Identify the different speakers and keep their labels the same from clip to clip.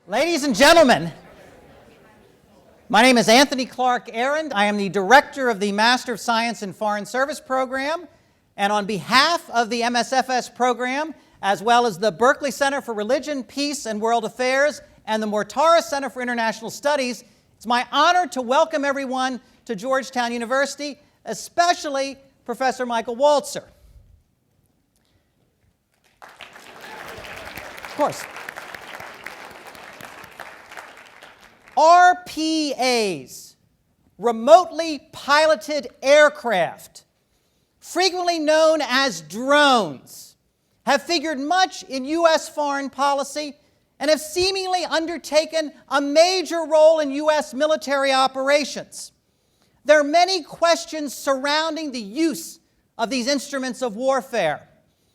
Speaker 1: Ladies and gentlemen, my name is Anthony Clark Arend. I am the director of the Master of Science in Foreign Service program, and on behalf of the MSFS program, as well as the Berkley Center for Religion, Peace, and World Affairs, and the Mortara Center for International Studies, it's my honor to welcome everyone to Georgetown University, especially Professor Michael Walzer. Of course. RPAs, remotely piloted aircraft, frequently known as drones, have figured much in U.S. foreign policy and have seemingly undertaken a major role in U.S. military operations. There are many questions surrounding the use of these instruments of warfare.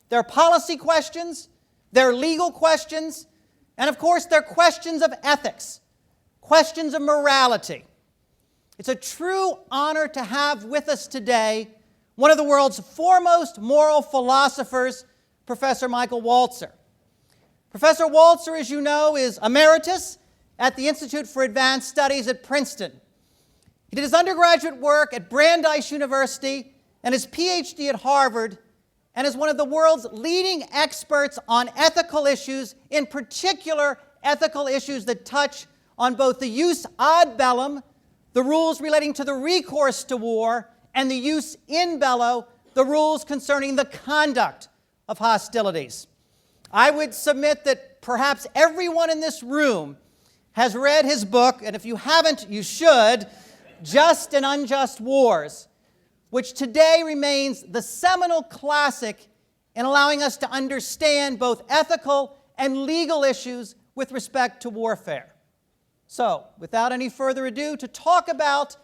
Speaker 1: There are policy questions, there are legal questions, and of course there are questions of ethics, questions of morality. It's a true honor to have with us today one of the world's foremost moral philosophers, Professor Michael Walzer. Professor Walzer, as you know, is Emeritus at the Institute for Advanced Studies at Princeton. He did his undergraduate work at Brandeis University and his PhD at Harvard, and is one of the world's leading experts on ethical issues, in particular ethical issues that touch on both the use ad bellum, the rules relating to the recourse to war, and the use in bello, the rules concerning the conduct of hostilities. I would submit that perhaps everyone in this room has read his book, and if you haven't, you should, Just and Unjust Wars, which today remains the seminal classic in allowing us to understand both ethical and legal issues with respect to warfare. So, without any further ado, to talk about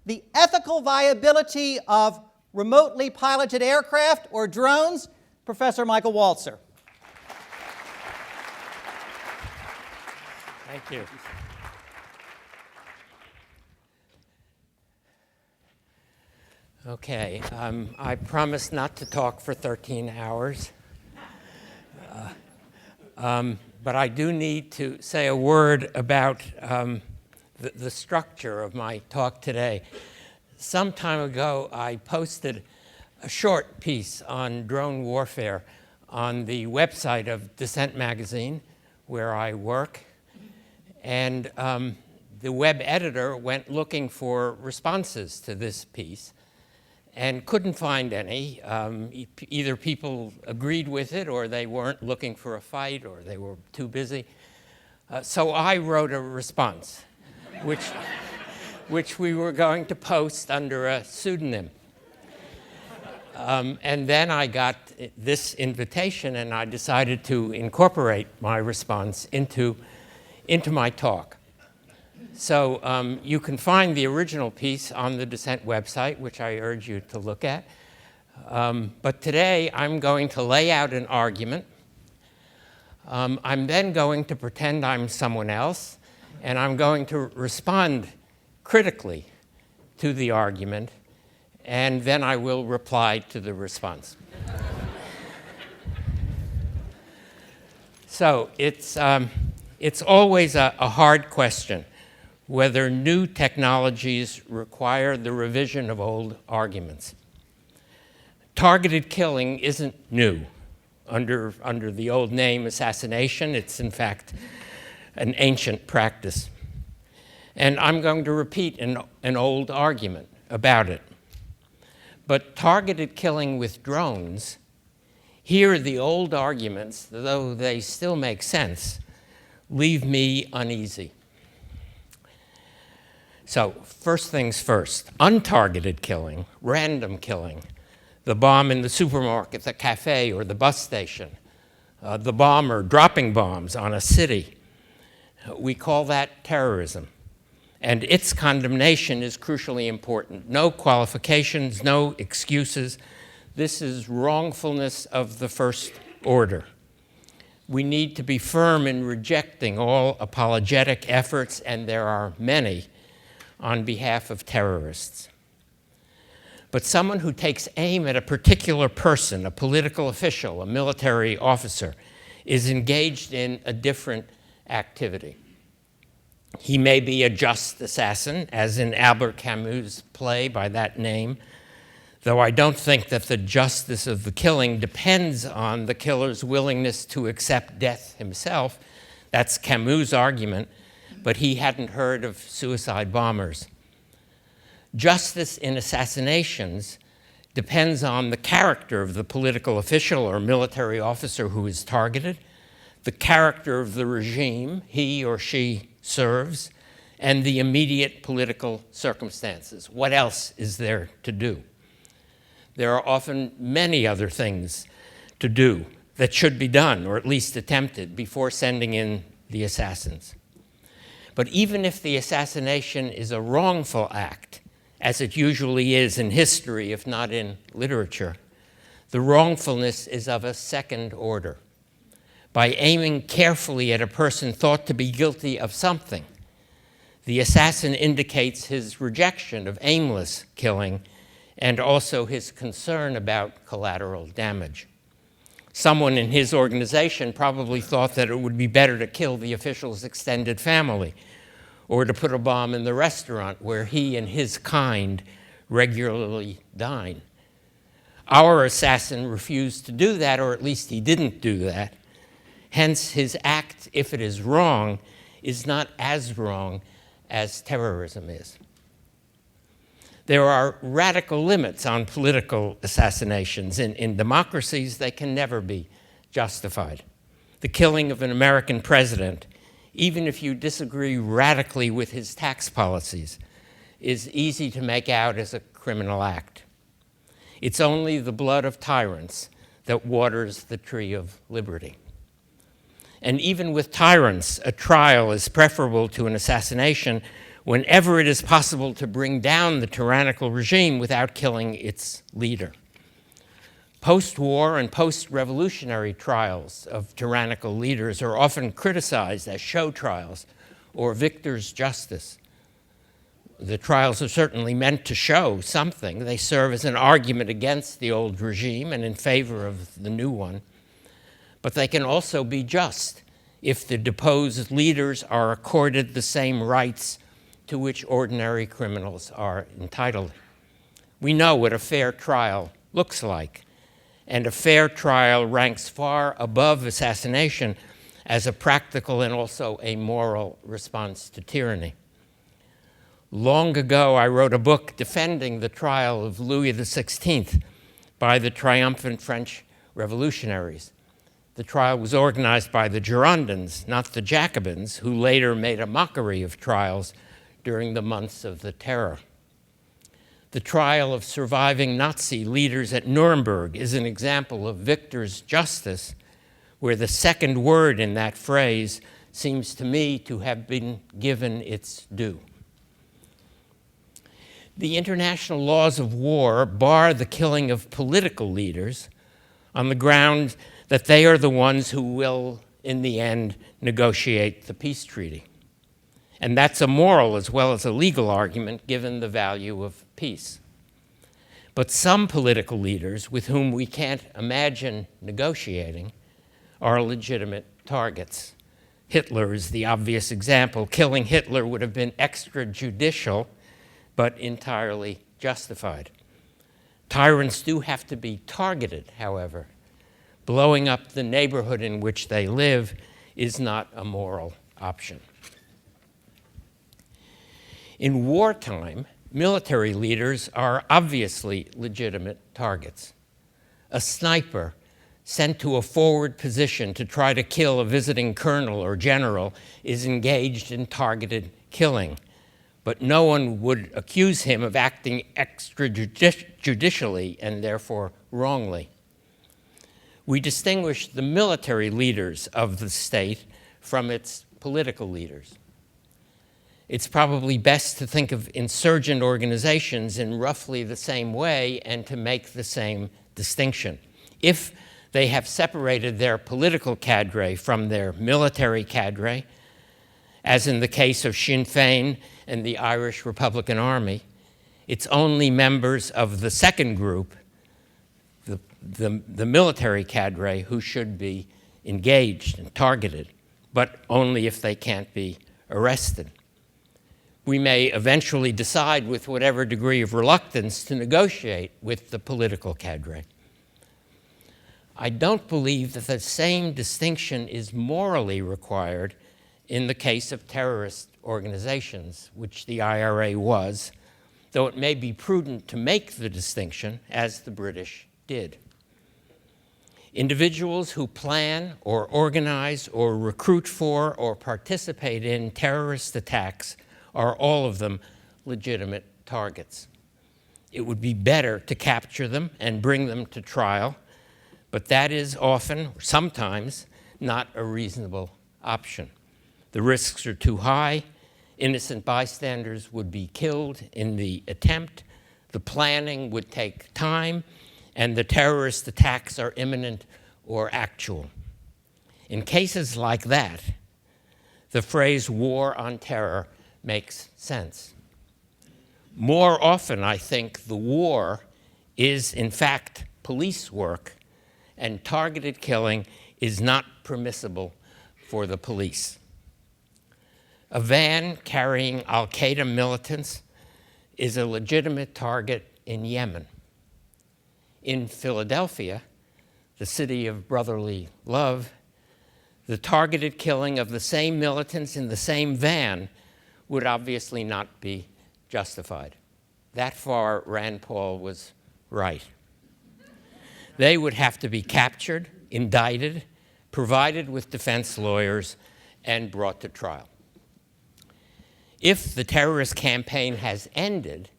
Speaker 1: the ethical viability of remotely piloted aircraft or drones, Professor Michael Walzer.
Speaker 2: Thank you. Okay, I promise not to talk for 13 hours. But I do need to say a word about the structure of my talk today. Some time ago, I posted a short piece on drone warfare on the website of Dissent magazine, where I work. And the web editor went looking for responses to this piece and couldn't find any. Either people agreed with it, or they weren't looking for a fight, or they were too busy. So I wrote a response, which we were going to post under a pseudonym. And then I got this invitation, and I decided to incorporate my response into my talk. So you can find the original piece on the Dissent website, which I urge you to look at. But today I'm going to lay out an argument. I'm then going to pretend I'm someone else, and I'm going to respond critically to the argument, and then I will reply to the response. So it's always a hard question whether new technologies require the revision of old arguments. Targeted killing isn't new. Under the old name assassination, it's in fact an ancient practice. And I'm going to repeat an old argument about it. But targeted killing with drones, here the old arguments, though they still make sense, leave me uneasy. So, first things first, untargeted killing, random killing, the bomb in the supermarket, the cafe, or the bus station, the bomber dropping bombs on a city. We call that terrorism. And its condemnation is crucially important. No qualifications, no excuses. This is wrongfulness of the first order. We need to be firm in rejecting all apologetic efforts, and there are many, on behalf of terrorists. But someone who takes aim at a particular person, a political official, a military officer, is engaged in a different activity. He may be a just assassin, as in Albert Camus' play by that name, though I don't think that the justice of the killing depends on the killer's willingness to accept death himself. That's Camus' argument, but he hadn't heard of suicide bombers. Justice in assassinations depends on the character of the political official or military officer who is targeted, the character of the regime he or she serves, and the immediate political circumstances. What else is there to do? There are often many other things to do that should be done, or at least attempted, before sending in the assassins. But even if the assassination is a wrongful act, as it usually is in history, if not in literature, the wrongfulness is of a second order. By aiming carefully at a person thought to be guilty of something, the assassin indicates his rejection of aimless killing and also his concern about collateral damage. Someone in his organization probably thought that it would be better to kill the official's extended family or to put a bomb in the restaurant where he and his kind regularly dine. Our assassin refused to do that, or at least he didn't do that. Hence, his act, if it is wrong, is not as wrong as terrorism is. There are radical limits on political assassinations. In democracies, they can never be justified. The killing of an American president, even if you disagree radically with his tax policies, is easy to make out as a criminal act. It's only the blood of tyrants that waters the tree of liberty. And even with tyrants, a trial is preferable to an assassination whenever it is possible to bring down the tyrannical regime without killing its leader. Post-war and post-revolutionary trials of tyrannical leaders are often criticized as show trials or victor's justice. The trials are certainly meant to show something. They serve as an argument against the old regime and in favor of the new one. But they can also be just if the deposed leaders are accorded the same rights to which ordinary criminals are entitled. We know what a fair trial looks like, and a fair trial ranks far above assassination as a practical and also a moral response to tyranny. Long ago, I wrote a book defending the trial of Louis XVI by the triumphant French revolutionaries. The trial was organized by the Girondins, not the Jacobins, who later made a mockery of trials during the months of the Terror. The trial of surviving Nazi leaders at Nuremberg is an example of victor's justice, where the second word in that phrase seems to me to have been given its due. The international laws of war bar the killing of political leaders on the ground that they are the ones who will, in the end, negotiate the peace treaty. And that's a moral as well as a legal argument, given the value of peace. But some political leaders with whom we can't imagine negotiating are legitimate targets. Hitler is the obvious example. Killing Hitler would have been extrajudicial, but entirely justified. Tyrants do have to be targeted, however. Blowing up the neighborhood in which they live is not a moral option. In wartime, military leaders are obviously legitimate targets. A sniper sent to a forward position to try to kill a visiting colonel or general is engaged in targeted killing, but no one would accuse him of acting extrajudicially and therefore wrongly. We distinguish the military leaders of the state from its political leaders. It's probably best to think of insurgent organizations in roughly the same way and to make the same distinction. If they have separated their political cadre from their military cadre, as in the case of Sinn Féin and the Irish Republican Army, it's only members of the second group, the military cadre, who should be engaged and targeted, but only if they can't be arrested. we may eventually decide with whatever degree of reluctance to negotiate with the political cadre. I don't believe that the same distinction is morally required in the case of terrorist organizations, which the IRA was, though it may be prudent to make the distinction, as the British did. Individuals who plan or organize or recruit for or participate in terrorist attacks are all of them legitimate targets. It would be better to capture them and bring them to trial, but that is often, or sometimes, not a reasonable option. The risks are too high. Innocent bystanders would be killed in the attempt. The planning would take time, and the terrorist attacks are imminent or actual. In cases like that, the phrase war on terror makes sense. More often, I think, the war is, in fact, police work, and targeted killing is not permissible for the police. A van carrying al-Qaeda militants is a legitimate target in Yemen. In Philadelphia, the city of brotherly love, the targeted killing of the same militants in the same van would obviously not be justified. That far, Rand Paul was right. They would have to be captured, indicted, provided with defense lawyers, and brought to trial. If the terrorist campaign has ended,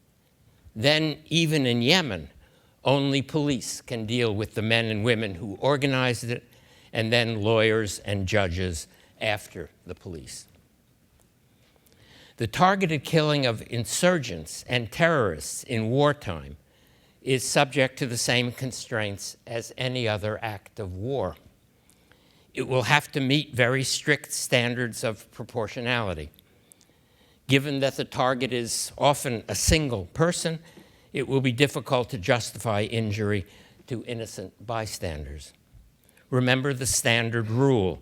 Speaker 2: then even in Yemen, only police can deal with the men and women who organized it, and then lawyers and judges after the police. The targeted killing of insurgents and terrorists in wartime is subject to the same constraints as any other act of war. It will have to meet very strict standards of proportionality. Given that the target is often a single person, it will be difficult to justify injury to innocent bystanders. Remember the standard rule: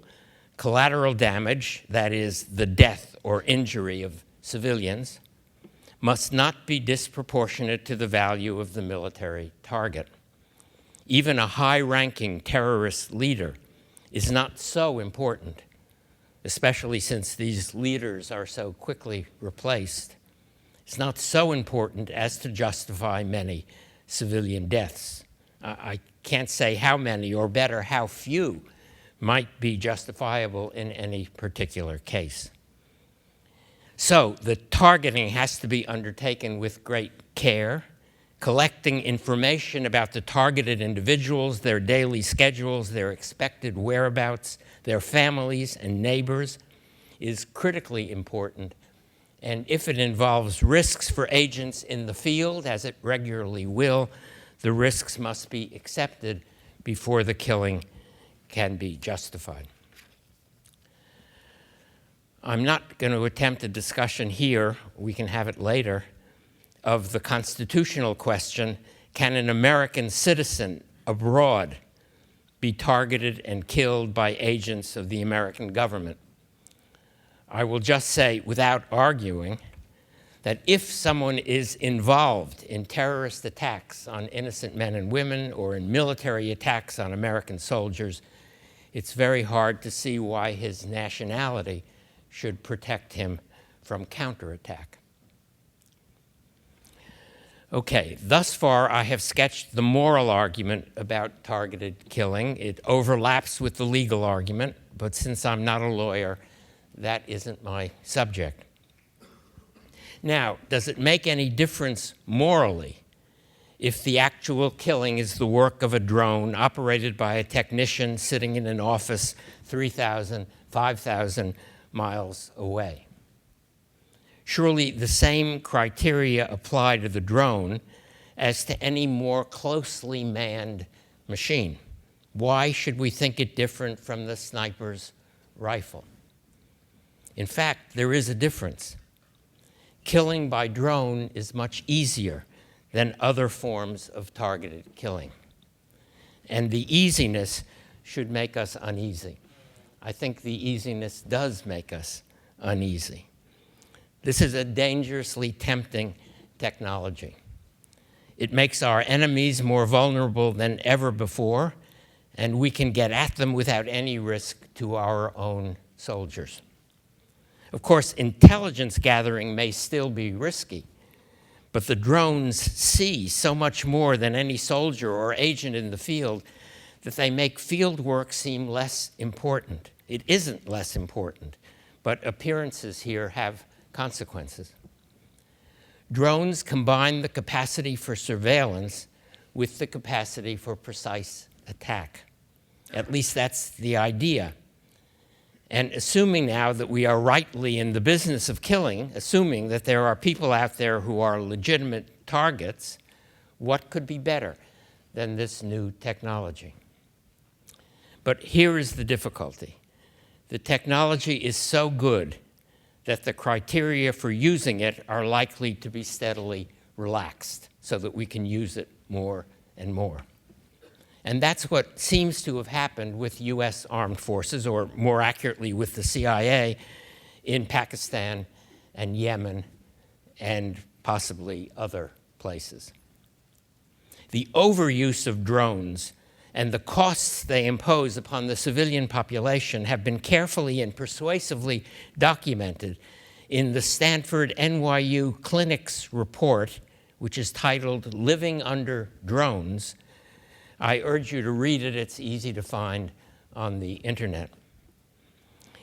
Speaker 2: collateral damage, that is, the death or injury of civilians, must not be disproportionate to the value of the military target. Even a high-ranking terrorist leader is not so important, especially since these leaders are so quickly replaced. It's not so important as to justify many civilian deaths. I can't say how many, or better, how few might be justifiable in any particular case. So the targeting has to be undertaken with great care. Collecting information about the targeted individuals, their daily schedules, their expected whereabouts, their families and neighbors is critically important. And if it involves risks for agents in the field, as it regularly will, the risks must be accepted before the killing can be justified. I'm not going to attempt a discussion here, we can have it later, of the constitutional question: can an American citizen abroad be targeted and killed by agents of the American government? I will just say, without arguing, that if someone is involved in terrorist attacks on innocent men and women, or in military attacks on American soldiers, it's very hard to see why his nationality should protect him from counterattack. Okay, thus far I have sketched the moral argument about targeted killing. It overlaps with the legal argument, but since I'm not a lawyer, that isn't my subject. Now, does it make any difference morally if the actual killing is the work of a drone operated by a technician sitting in an office 3,000, 5,000 miles away? Surely the same criteria apply to the drone as to any more closely manned machine. Why should we think it different from the sniper's rifle? In fact, there is a difference. Killing by drone is much easier than other forms of targeted killing. And the easiness should make us uneasy. I think the easiness does make us uneasy. This is a dangerously tempting technology. It makes our enemies more vulnerable than ever before, and we can get at them without any risk to our own soldiers. Of course, intelligence gathering may still be risky, but the drones see so much more than any soldier or agent in the field that they make field work seem less important. It isn't less important, but appearances here have consequences. Drones combine the capacity for surveillance with the capacity for precise attack. At least that's the idea. And assuming now that we are rightly in the business of killing, assuming that there are people out there who are legitimate targets, what could be better than this new technology? But here is the difficulty. The technology is so good that the criteria for using it are likely to be steadily relaxed so that we can use it more and more. And that's what seems to have happened with US armed forces, or more accurately with the CIA, in Pakistan and Yemen and possibly other places. The overuse of drones and the costs they impose upon the civilian population have been carefully and persuasively documented in the Stanford NYU Clinic's report, which is titled Living Under Drones. I urge you to read it. It's easy to find on the internet.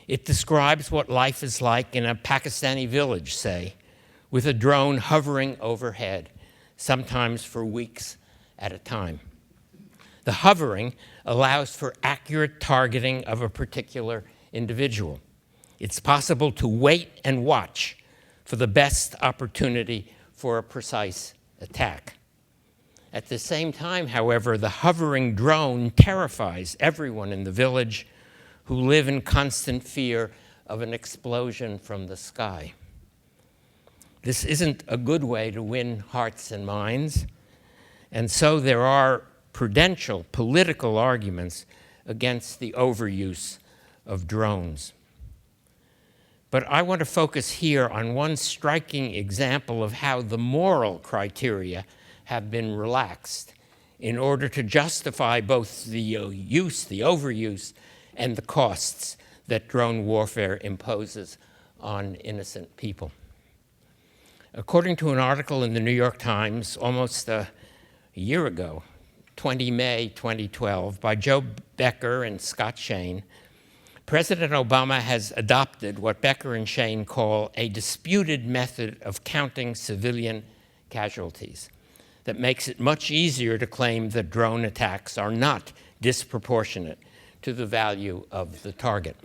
Speaker 2: It describes what life is like in a Pakistani village, say, with a drone hovering overhead, sometimes for weeks at a time. The hovering allows for accurate targeting of a particular individual. It's possible to wait and watch for the best opportunity for a precise attack. At the same time, however, the hovering drone terrifies everyone in the village who live in constant fear of an explosion from the sky. This isn't a good way to win hearts and minds, and so there are prudential, political arguments against the overuse of drones. But I want to focus here on one striking example of how the moral criteria have been relaxed in order to justify both the use, the overuse, and the costs that drone warfare imposes on innocent people. According to an article in the New York Times almost a year ago, 20 May 2012, by Joe Becker and Scott Shane, President Obama has adopted what Becker and Shane call a disputed method of counting civilian casualties that makes it much easier to claim that drone attacks are not disproportionate to the value of the target.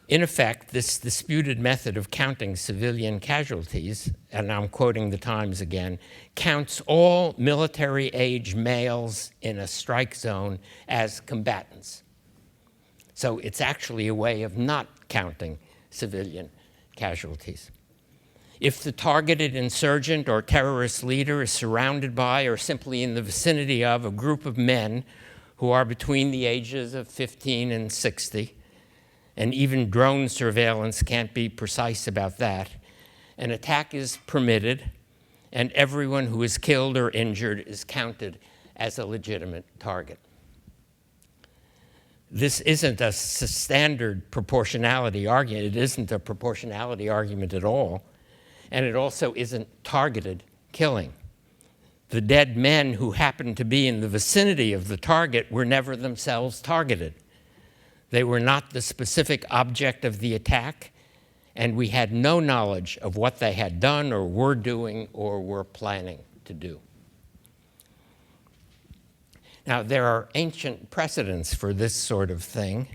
Speaker 2: In effect, this disputed method of counting civilian casualties, and I'm quoting the Times again, counts all military-age males in a strike zone as combatants. So it's actually a way of not counting civilian casualties. If the targeted insurgent or terrorist leader is surrounded by or simply in the vicinity of a group of men who are between the ages of 15 and 60, and even drone surveillance can't be precise about that, an attack is permitted, and everyone who is killed or injured is counted as a legitimate target. This isn't a standard proportionality argument. It isn't a proportionality argument at all, and it also isn't targeted killing. The dead men who happened to be in the vicinity of the target were never themselves targeted. They were not the specific object of the attack, and we had no knowledge of what they had done or were doing or were planning to do. Now, there are ancient precedents for this sort of thing.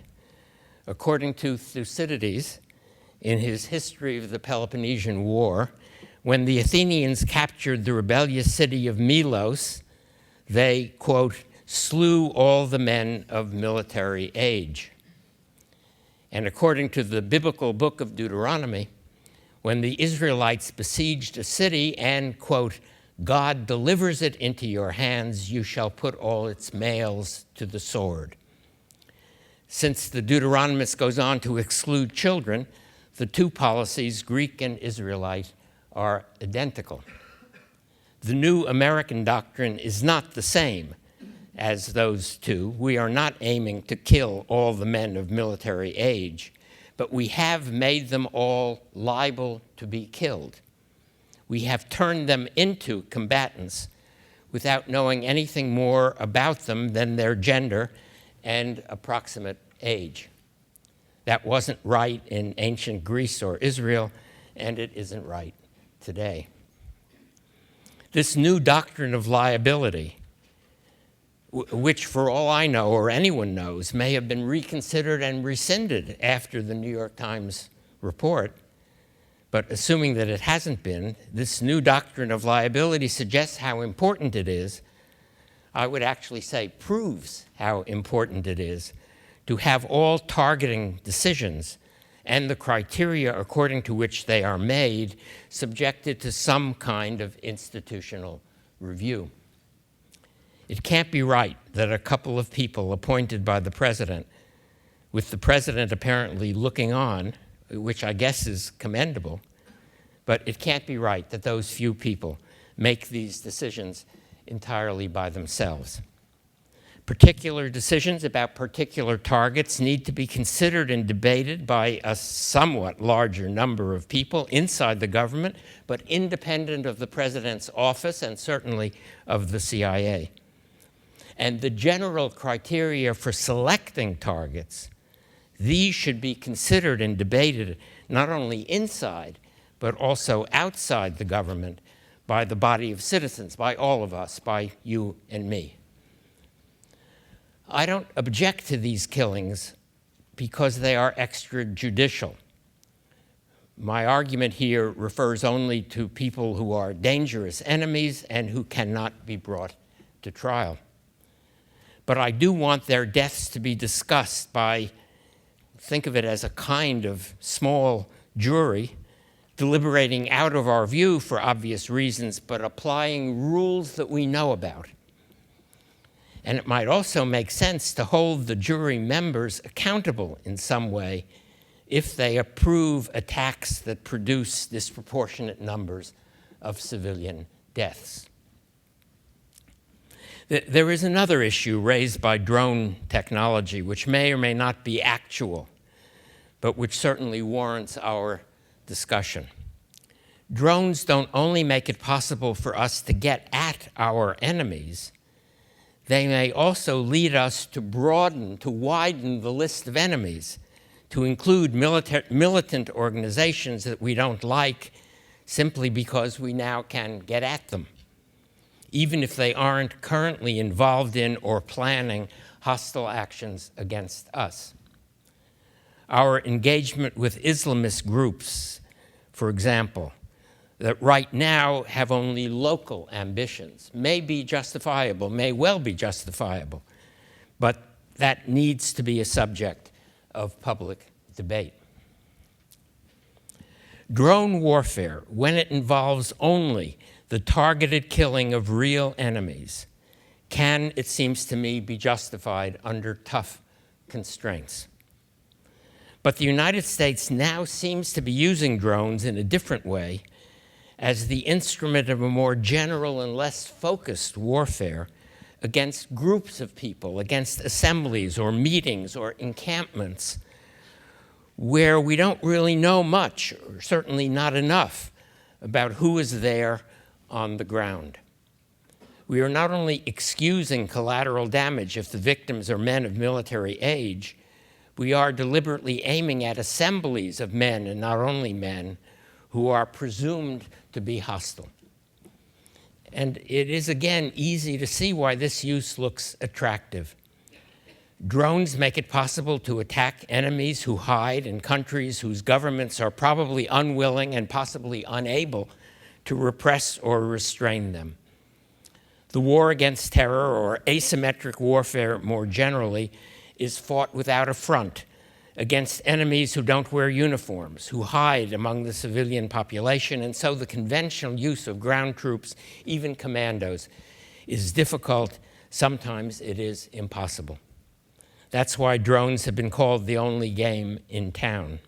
Speaker 2: According to Thucydides, in his History of the Peloponnesian War, when the Athenians captured the rebellious city of Melos, they, quote, slew all the men of military age. And according to the biblical book of Deuteronomy, when the Israelites besieged a city and, quote, God delivers it into your hands, you shall put all its males to the sword. Since the Deuteronomist goes on to exclude children, the two policies, Greek and Israelite, are identical. The new American doctrine is not the same as those two. We are not aiming to kill all the men of military age, but we have made them all liable to be killed. We have turned them into combatants without knowing anything more about them than their gender and approximate age. That wasn't right in ancient Greece or Israel, and it isn't right today. This new doctrine of liability, which for all I know or anyone knows may have been reconsidered and rescinded after the New York Times report, but assuming that it hasn't been, this new doctrine of liability suggests how important it is, I would actually say proves how important it is, to have all targeting decisions and the criteria according to which they are made subjected to some kind of institutional review. It can't be right that a couple of people appointed by the president, with the president apparently looking on, which I guess is commendable, but it can't be right that those few people make these decisions entirely by themselves. Particular decisions about particular targets need to be considered and debated by a somewhat larger number of people inside the government, but independent of the president's office and certainly of the CIA. And the general criteria for selecting targets, these should be considered and debated not only inside, but also outside the government by the body of citizens, by all of us, by you and me. I don't object to these killings because they are extrajudicial. My argument here refers only to people who are dangerous enemies and who cannot be brought to trial. But I do want their deaths to be discussed by, think of it as a kind of small jury, deliberating out of our view for obvious reasons, but applying rules that we know about. And it might also make sense to hold the jury members accountable in some way if they approve attacks that produce disproportionate numbers of civilian deaths. There is another issue raised by drone technology, which may or may not be actual, but which certainly warrants our discussion. Drones don't only make it possible for us to get at our enemies, they may also lead us to broaden, to widen the list of enemies, to include militant organizations that we don't like simply because we now can get at them, even if they aren't currently involved in or planning hostile actions against us. Our engagement with Islamist groups, for example, that right now have only local ambitions, may be justifiable, may well be justifiable, but that needs to be a subject of public debate. Drone warfare, when it involves only the targeted killing of real enemies, can, it seems to me, be justified under tough constraints. But the United States now seems to be using drones in a different way as the instrument of a more general and less focused warfare against groups of people, against assemblies or meetings or encampments where we don't really know much, or certainly not enough, about who is there on the ground. We are not only excusing collateral damage if the victims are men of military age, we are deliberately aiming at assemblies of men, and not only men, who are presumed to be hostile. And it is, again, easy to see why this use looks attractive. Drones make it possible to attack enemies who hide in countries whose governments are probably unwilling and possibly unable to repress or restrain them. The war against terror, or asymmetric warfare more generally, is fought without a front against enemies who don't wear uniforms, who hide among the civilian population, and so the conventional use of ground troops, even commandos, is difficult. Sometimes it is impossible. That's why drones have been called the only game in town.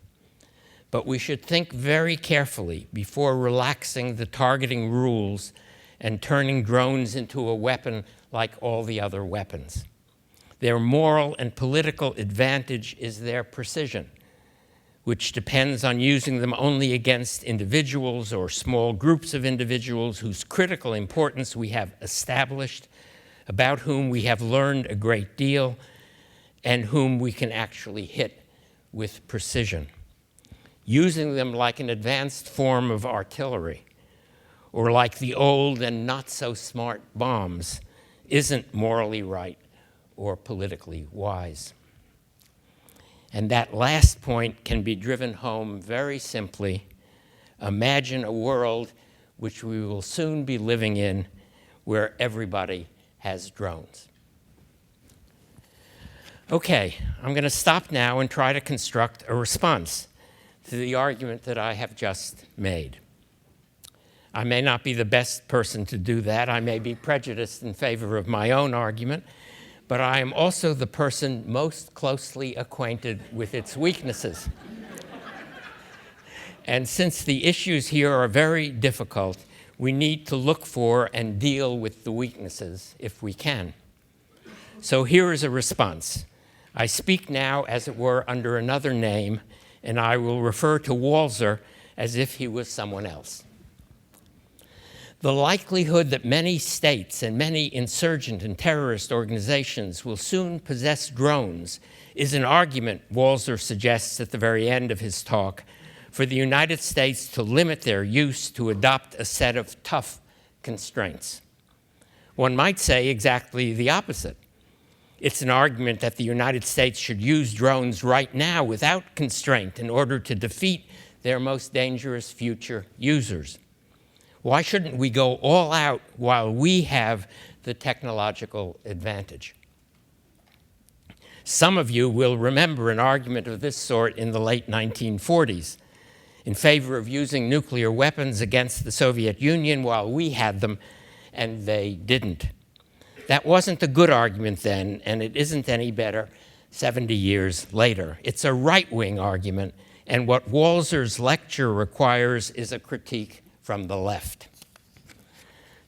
Speaker 2: but we should think very carefully before relaxing the targeting rules and turning drones into a weapon like all the other weapons. Their moral and political advantage is their precision, which depends on using them only against individuals or small groups of individuals whose critical importance we have established, about whom we have learned a great deal, and whom we can actually hit with precision. Using them like an advanced form of artillery, or like the old and not so smart bombs, isn't morally right or politically wise. And that last point can be driven home very simply. Imagine a world which we will soon be living in where everybody has drones. Okay, I'm going to stop now and try to construct a response to the argument that I have just made. I may not be the best person to do that. I may be prejudiced in favor of my own argument, but I am also the person most closely acquainted with its weaknesses. And since the issues here are very difficult, we need to look for and deal with the weaknesses if we can. So here is a response. I speak now, as it were, under another name, and I will refer to Walzer as if he was someone else. The likelihood that many states and many insurgent and terrorist organizations will soon possess drones is an argument, Walzer suggests at the very end of his talk, for the United States to limit their use, to adopt a set of tough constraints. One might say exactly the opposite. It's an argument that the United States should use drones right now without constraint in order to defeat their most dangerous future users. Why shouldn't we go all out while we have the technological advantage? Some of you will remember an argument of this sort in the late 1940s in favor of using nuclear weapons against the Soviet Union while we had them and they didn't. That wasn't a good argument then, and it isn't any better 70 years later. It's a right-wing argument, and what Walzer's lecture requires is a critique from the left.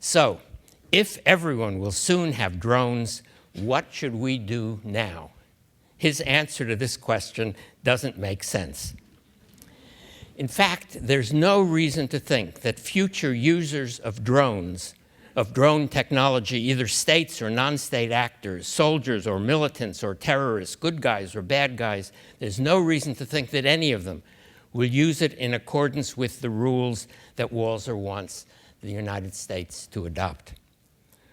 Speaker 2: So, if everyone will soon have drones, what should we do now? His answer to this question doesn't make sense. In fact, there's no reason to think that future users of drones, of drone technology, either states or non-state actors, soldiers or militants or terrorists, good guys or bad guys, there's no reason to think that any of them will use it in accordance with the rules that Walzer wants the United States to adopt.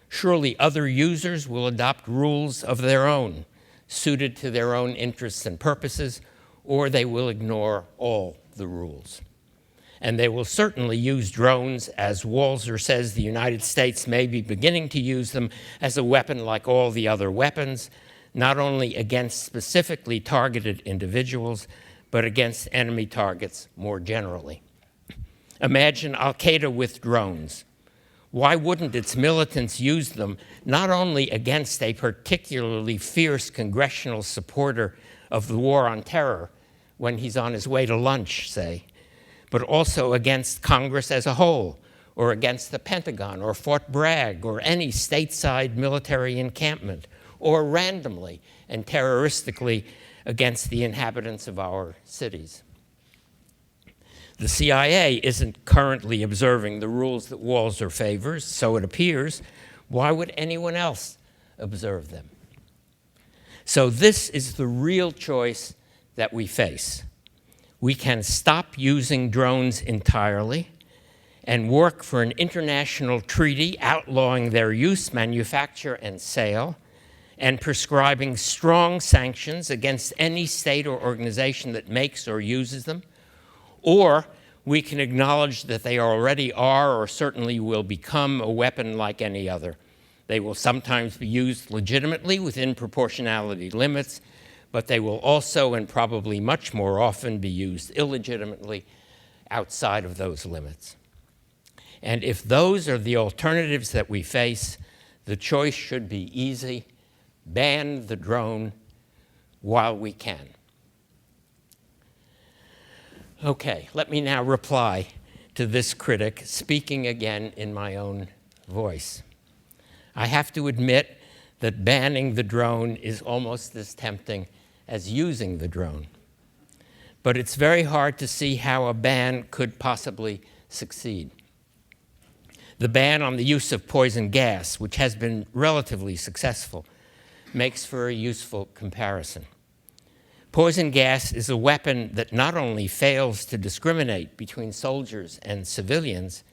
Speaker 2: Surely other users will adopt rules of their own, suited to their own interests and purposes, or they will ignore all the rules. And they will certainly use drones, as Walzer says the United States may be beginning to use them as a weapon like all the other weapons, not only against specifically targeted individuals, but against enemy targets more generally. Imagine Al-Qaeda with drones. Why wouldn't its militants use them not only against a particularly fierce congressional supporter of the war on terror when he's on his way to lunch, say, but also against Congress as a whole, or against the Pentagon, or Fort Bragg, or any stateside military encampment, or randomly and terroristically against the inhabitants of our cities? The CIA isn't currently observing the rules that Walzer favors, so it appears. Why would anyone else observe them? So this is the real choice that we face. We can stop using drones entirely and work for an international treaty outlawing their use, manufacture, and sale, and prescribing strong sanctions against any state or organization that makes or uses them. Or we can acknowledge that they already are or certainly will become a weapon like any other. They will sometimes be used legitimately within proportionality limits, but they will also, and probably much more often, be used illegitimately outside of those limits. And if those are the alternatives that we face, the choice should be easy: ban the drone while we can. Okay, let me now reply to this critic, speaking again in my own voice. I have to admit that banning the drone is almost as tempting as using the drone. But it's very hard to see how a ban could possibly succeed. The ban on the use of poison gas, which has been relatively successful, makes for a useful comparison. Poison gas is a weapon that not only fails to discriminate between soldiers and civilians,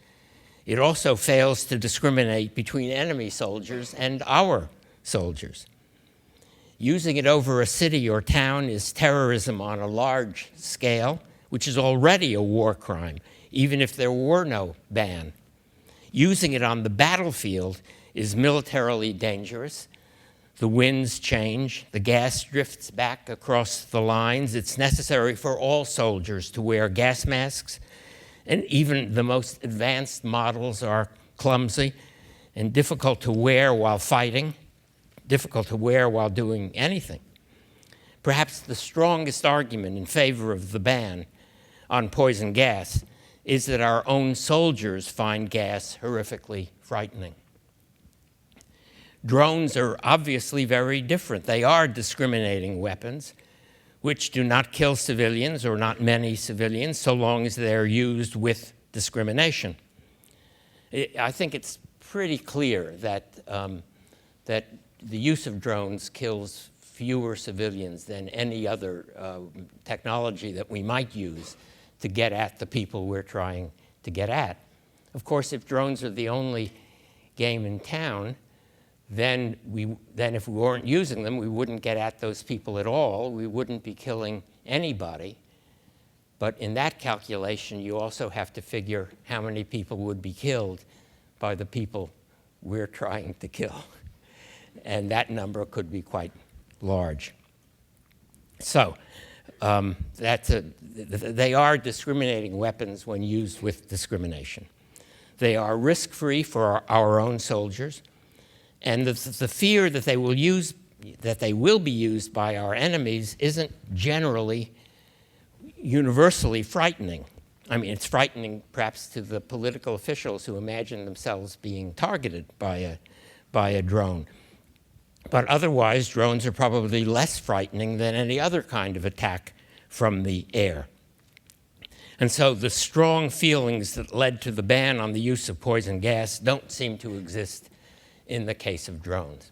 Speaker 2: it also fails to discriminate between enemy soldiers and our soldiers. Using it over a city or town is terrorism on a large scale, which is already a war crime, even if there were no ban. Using it on the battlefield is militarily dangerous. The winds change, the gas drifts back across the lines. It's necessary for all soldiers to wear gas masks, and even the most advanced models are clumsy and difficult to wear while fighting, difficult to wear while doing anything. Perhaps the strongest argument in favor of the ban on poison gas is that our own soldiers find gas horrifically frightening. Drones are obviously very different. They are discriminating weapons, which do not kill civilians, or not many civilians, so long as they're used with discrimination. I think it's pretty clear that, that the use of drones kills fewer civilians than any other technology that we might use to get at the people we're trying to get at. Of course, if drones are the only game in town, then if we weren't using them, we wouldn't get at those people at all. We wouldn't be killing anybody. But in that calculation, you also have to figure how many people would be killed by the people we're trying to kill. And that number could be quite large. So they are discriminating weapons when used with discrimination. They are risk-free for our own soldiers. And the fear that they will be used by our enemies isn't generally universally frightening. I mean, it's frightening perhaps to the political officials who imagine themselves being targeted by a drone. But otherwise, drones are probably less frightening than any other kind of attack from the air. And so the strong feelings that led to the ban on the use of poison gas don't seem to exist in the case of drones.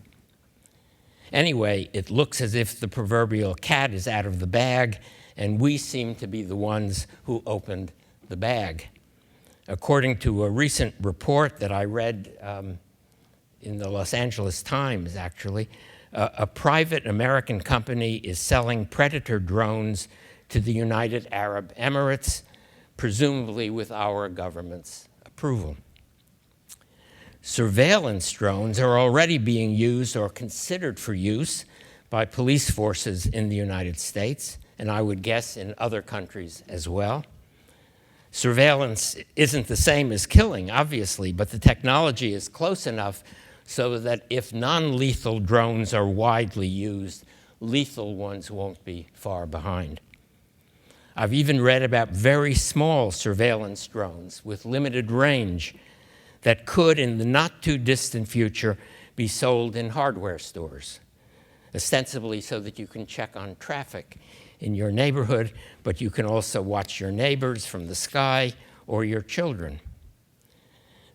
Speaker 2: Anyway, it looks as if the proverbial cat is out of the bag, and we seem to be the ones who opened the bag. According to a recent report that I read in the Los Angeles Times, actually, a private American company is selling Predator drones to the United Arab Emirates, presumably with our government's approval. Surveillance drones are already being used or considered for use by police forces in the United States, and I would guess in other countries as well. Surveillance isn't the same as killing, obviously, but the technology is close enough so that if non-lethal drones are widely used, lethal ones won't be far behind. I've even read about very small surveillance drones with limited range that could, in the not-too-distant future, be sold in hardware stores, ostensibly so that you can check on traffic in your neighborhood, but you can also watch your neighbors from the sky or your children.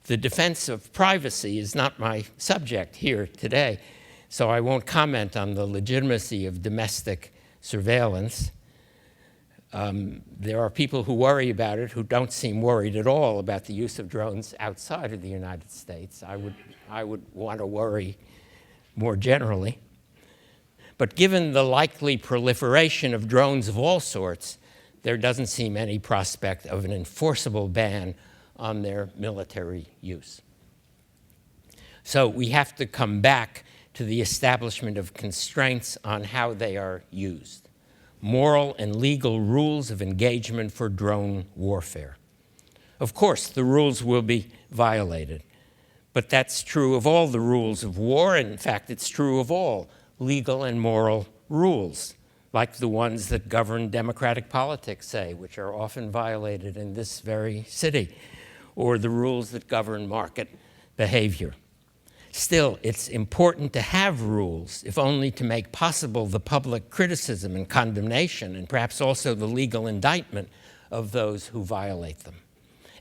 Speaker 2: The defense of privacy is not my subject here today, so I won't comment on the legitimacy of domestic surveillance. There are people who worry about it who don't seem worried at all about the use of drones outside of the United States. I would want to worry more generally. But given the likely proliferation of drones of all sorts, there doesn't seem any prospect of an enforceable ban on their military use. So we have to come back to the establishment of constraints on how they are used. Moral and legal rules of engagement for drone warfare. Of course, the rules will be violated, but that's true of all the rules of war, and in fact, it's true of all legal and moral rules. like the ones that govern democratic politics, say, which are often violated in this very city, or the rules that govern market behavior. Still, it's important to have rules, if only to make possible the public criticism and condemnation, and perhaps also the legal indictment of those who violate them.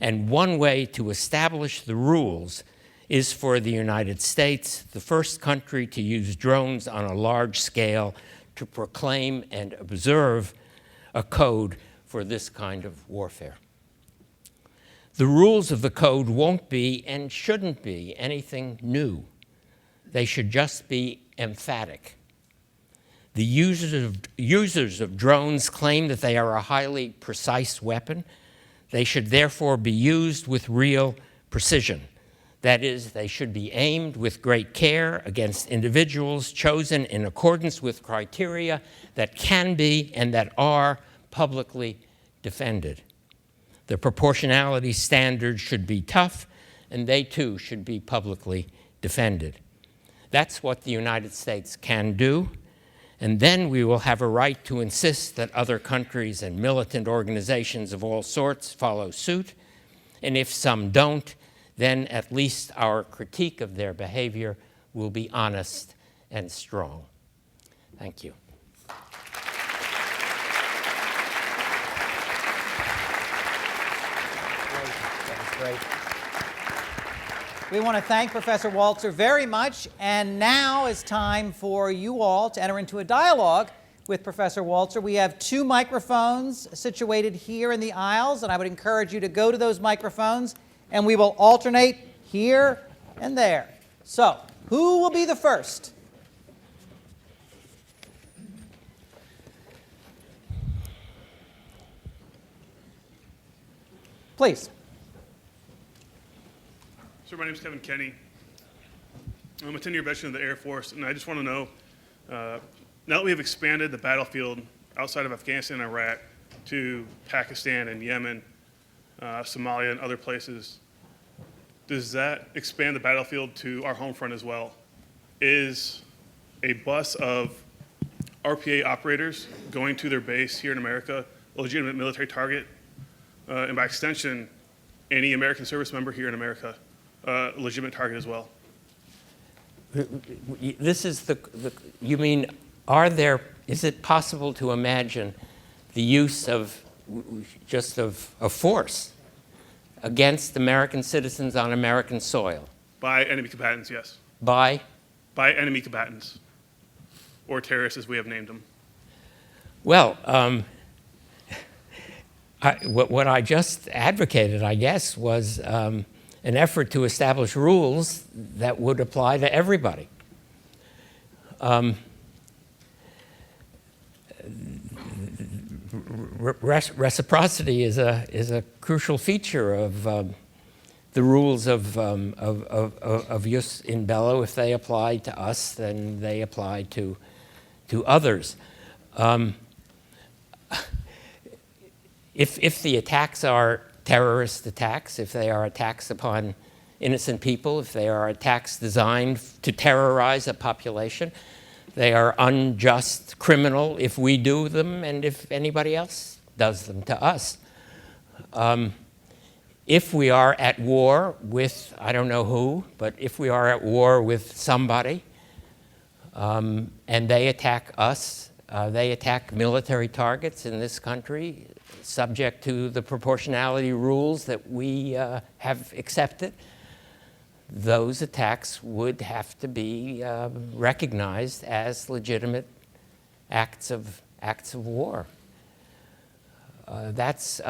Speaker 2: And one way to establish the rules is for the United States, the first country to use drones on a large scale, to proclaim and observe a code for this kind of warfare. The rules of the code won't be and shouldn't be anything new. They should just be emphatic. The users of drones claim that they are a highly precise weapon. They should therefore be used with real precision. That is, they should be aimed with great care against individuals chosen in accordance with criteria that can be and that are publicly defended. The proportionality standards should be tough, and they too should be publicly defended. That's what the United States can do, and then we will have a right to insist that other countries and militant organizations of all sorts follow suit, and if some don't, then at least our critique of their behavior will be honest and strong. Thank you.
Speaker 1: Great. We want to thank Professor Walzer very much, and now is time for you all to enter into a dialogue with Professor Walzer. We have 2 microphones situated here in the aisles, and I would encourage you to go to those microphones, and we will alternate here and there. So, who will be the first? Please.
Speaker 3: Sir, my name is Kevin Kenny. I'm a 10-year veteran of the Air Force, and I just want to know, now that we have expanded the battlefield outside of Afghanistan and Iraq to Pakistan and Yemen, Somalia and other places, does that expand the battlefield to our home front as well? Is a bus of RPA operators going to their base here in America a legitimate military target? And by extension, any American service member here in America a legitimate target as well?
Speaker 2: This is you mean, is it possible to imagine the use of force against American citizens on American soil?
Speaker 3: By enemy combatants, yes.
Speaker 2: By
Speaker 3: enemy combatants, or terrorists as we have named them.
Speaker 2: Well, what I just advocated, I guess, was an effort to establish rules that would apply to everybody. Reciprocity is a crucial feature of the rules of jus in bello. If they apply to us, then they apply to others. If the attacks are terrorist attacks, if they are attacks upon innocent people, if they are attacks designed to terrorize a population, they are unjust, criminal if we do them and if anybody else does them to us. If we are at war with, I don't know who, but if we are at war with somebody and they attack us, they attack military targets in this country, subject to the proportionality rules that we have accepted, those attacks would have to be recognized as legitimate acts of war. That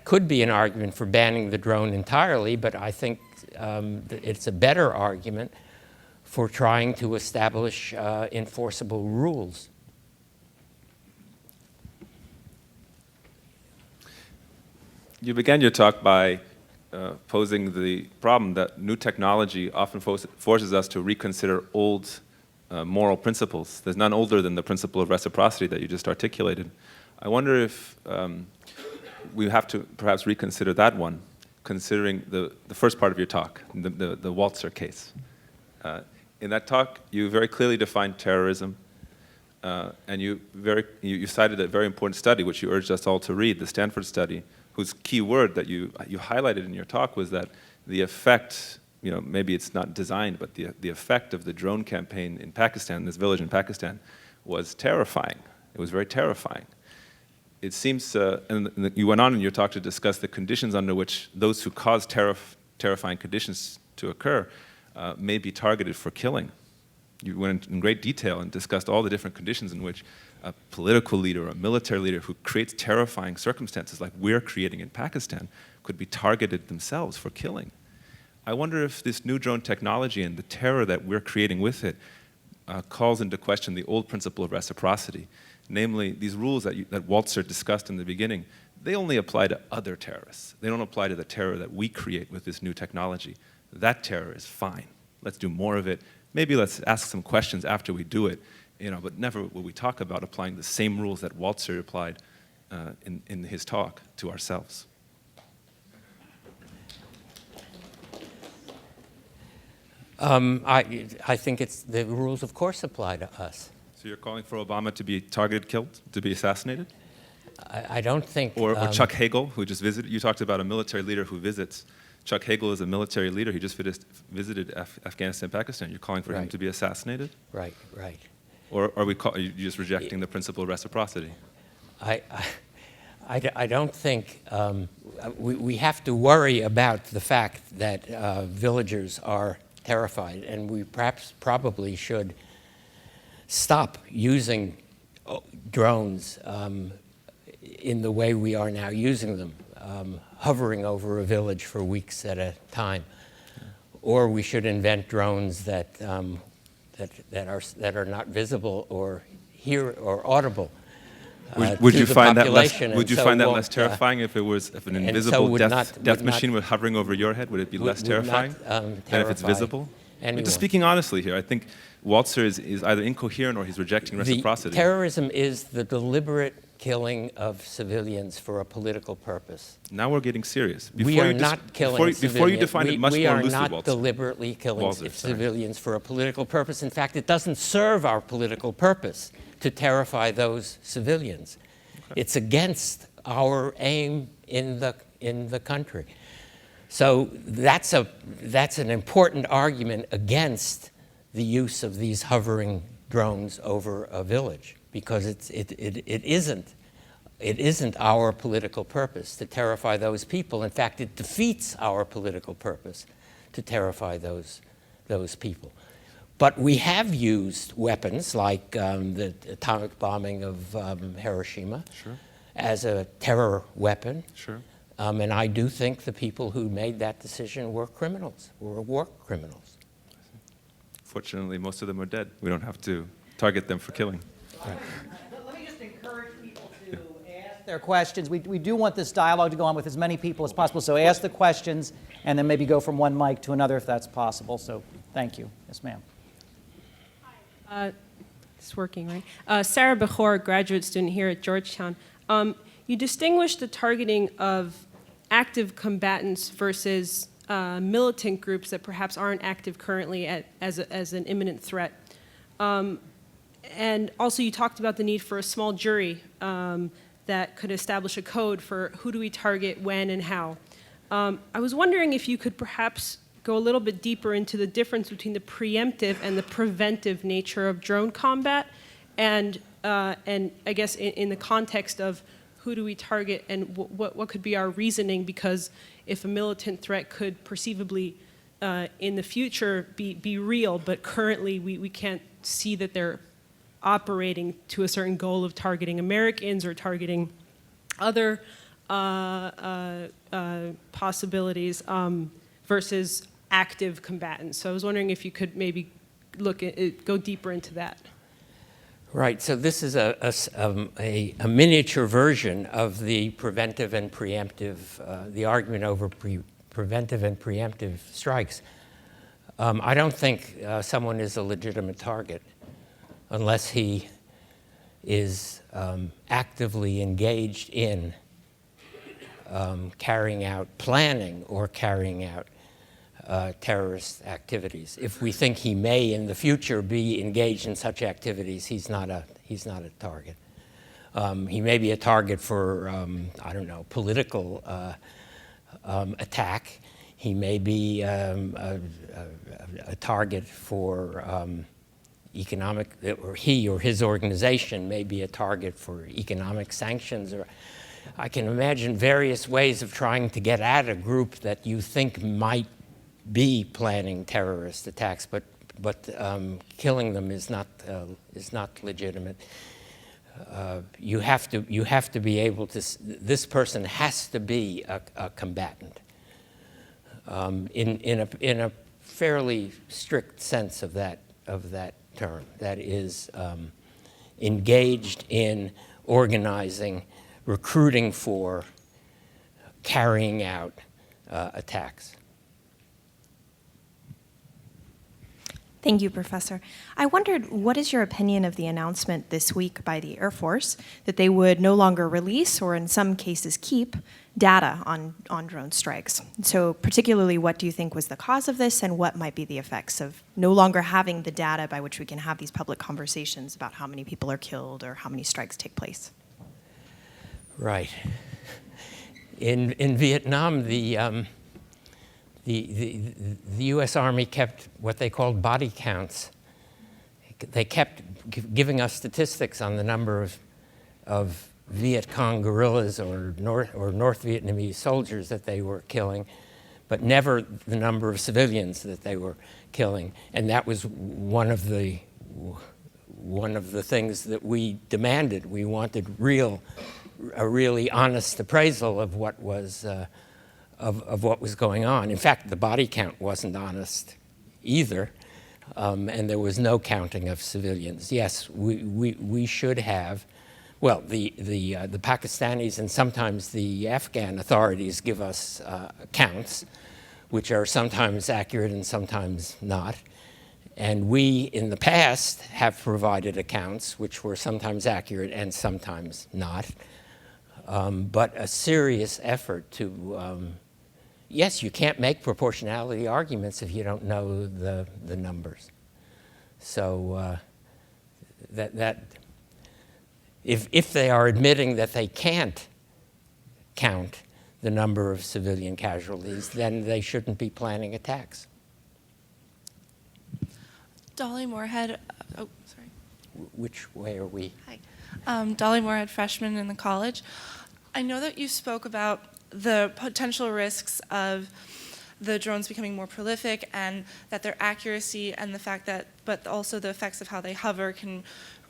Speaker 2: could be an argument for banning the drone entirely, but I think it's a better argument for trying to establish enforceable rules.
Speaker 4: You began your talk by posing the problem that new technology often forces us to reconsider old moral principles. There's none older than the principle of reciprocity that you just articulated. I wonder if we have to perhaps reconsider that one, considering the first part of your talk, the Walzer case. In that talk, you very clearly defined terrorism, and you cited a very important study, which you urged us all to read, the Stanford study, whose key word that you highlighted in your talk was that the effect, maybe it's not designed, but the effect of the drone campaign in Pakistan, this village in Pakistan, was terrifying. It was very terrifying. It seems, and you went on in your talk to discuss the conditions under which those who cause terrifying conditions to occur may be targeted for killing. You went in great detail and discussed all the different conditions in which a political leader or a military leader who creates terrifying circumstances like we're creating in Pakistan could be targeted themselves for killing. I wonder if this new drone technology and the terror that we're creating with it calls into question the old principle of reciprocity. Namely, these rules that Walzer discussed in the beginning, they only apply to other terrorists. They don't apply to the terror that we create with this new technology. That terror is fine. Let's do more of it. Maybe let's ask some questions after we do it, but never will we talk about applying the same rules that Walzer applied in his talk to ourselves.
Speaker 2: I think the rules, of course, apply to us.
Speaker 4: So you're calling for Obama to be targeted, killed, to be assassinated?
Speaker 2: I don't think...
Speaker 4: Or Chuck Hagel, who just visited, you talked about a military leader who visits. Chuck Hagel is a military leader. He just visited Afghanistan, Pakistan. You're calling for him to be assassinated?
Speaker 2: Right.
Speaker 4: Or are you just rejecting the principle of reciprocity?
Speaker 2: I don't think we have to worry about the fact that villagers are terrified, and we probably should stop using drones in the way we are now using them, hovering over a village for weeks at a time. Or we should invent drones that are not visible or audible.
Speaker 4: Would you find that less terrifying if an invisible death machine was hovering over your head? Would it be less terrifying than if it's visible? Just speaking honestly here, I think Walzer is either incoherent or he's rejecting reciprocity.
Speaker 2: Terrorism is the deliberate killing of civilians for a political purpose.
Speaker 4: Now we're getting serious.
Speaker 2: We are not killing civilians.
Speaker 4: Before you define it much more loosely,
Speaker 2: we are not deliberately killing civilians for a political purpose. In fact, it doesn't serve our political purpose to terrify those civilians. Okay. It's against our aim in the country. So that's an important argument against the use of these hovering drones over a village, because it isn't our political purpose to terrify those people. In fact, it defeats our political purpose to terrify those people. But we have used weapons like the atomic bombing of Hiroshima as a terror weapon.
Speaker 4: Sure.
Speaker 2: And I do think the people who made that decision were criminals, were war criminals.
Speaker 4: Fortunately, most of them are dead. We don't have to target them for killing.
Speaker 1: Right. Let me just encourage people to ask their questions. We do want this dialogue to go on with as many people as possible, so ask the questions and then maybe go from one mic to another if that's possible. So thank you. Yes, ma'am.
Speaker 5: It's working, right? Sarah Bechor, graduate student here at Georgetown. You distinguish the targeting of active combatants versus militant groups that perhaps aren't active currently as an imminent threat. And also you talked about the need for a small jury that could establish a code for who do we target, when, and how. I was wondering if you could perhaps go a little bit deeper into the difference between the preemptive and the preventive nature of drone combat, and I guess in the context of who do we target and what could be our reasoning, because if a militant threat could perceivably in the future be real, but currently we can't see that they're operating to a certain goal of targeting Americans or targeting other possibilities versus active combatants. So I was wondering if you could maybe go deeper into that.
Speaker 2: Right. So this is a miniature version of the preventive and preemptive, the argument over preventive and preemptive strikes. I don't think someone is a legitimate target unless he is actively engaged in carrying out planning or carrying out terrorist activities. If we think he may in the future be engaged in such activities, he's not a target. He may be a target for, I don't know, political attack. He may be a target for economic, or he or his organization may be a target for economic sanctions. Or I can imagine various ways of trying to get at a group that you think might be planning terrorist attacks, but killing them is not legitimate. You have to be able to. This person has to be a combatant in a fairly strict sense of that term. That is engaged in organizing, recruiting for, carrying out attacks.
Speaker 6: Thank you, Professor. I wondered, what is your opinion of the announcement this week by the Air Force that they would no longer release, or in some cases keep, data on drone strikes? So particularly, what do you think was the cause of this, and what might be the effects of no longer having the data by which we can have these public conversations about how many people are killed or how many strikes take place?
Speaker 2: Right. In Vietnam, the U.S. Army kept what they called body counts. They kept giving us statistics on the number of Viet Cong guerrillas or North Vietnamese soldiers that they were killing, but never the number of civilians that they were killing. And that was one of the things that we demanded. We wanted a really honest appraisal of what was of what was going on. In fact, the body count wasn't honest either, and there was no counting of civilians. Yes, we should have. Well, the Pakistanis and sometimes the Afghan authorities give us counts, which are sometimes accurate and sometimes not. And we, in the past, have provided accounts which were sometimes accurate and sometimes not. But a serious effort to, yes, you can't make proportionality arguments if you don't know the numbers. So if they are admitting that they can't count the number of civilian casualties, then they shouldn't be planning attacks.
Speaker 7: Dolly Moorhead, oh, sorry.
Speaker 2: Which way are we?
Speaker 7: Hi. Dolly Moorhead, freshman in the college. I know that you spoke about the potential risks of the drones becoming more prolific and that their accuracy and the fact that, but also the effects of how they hover can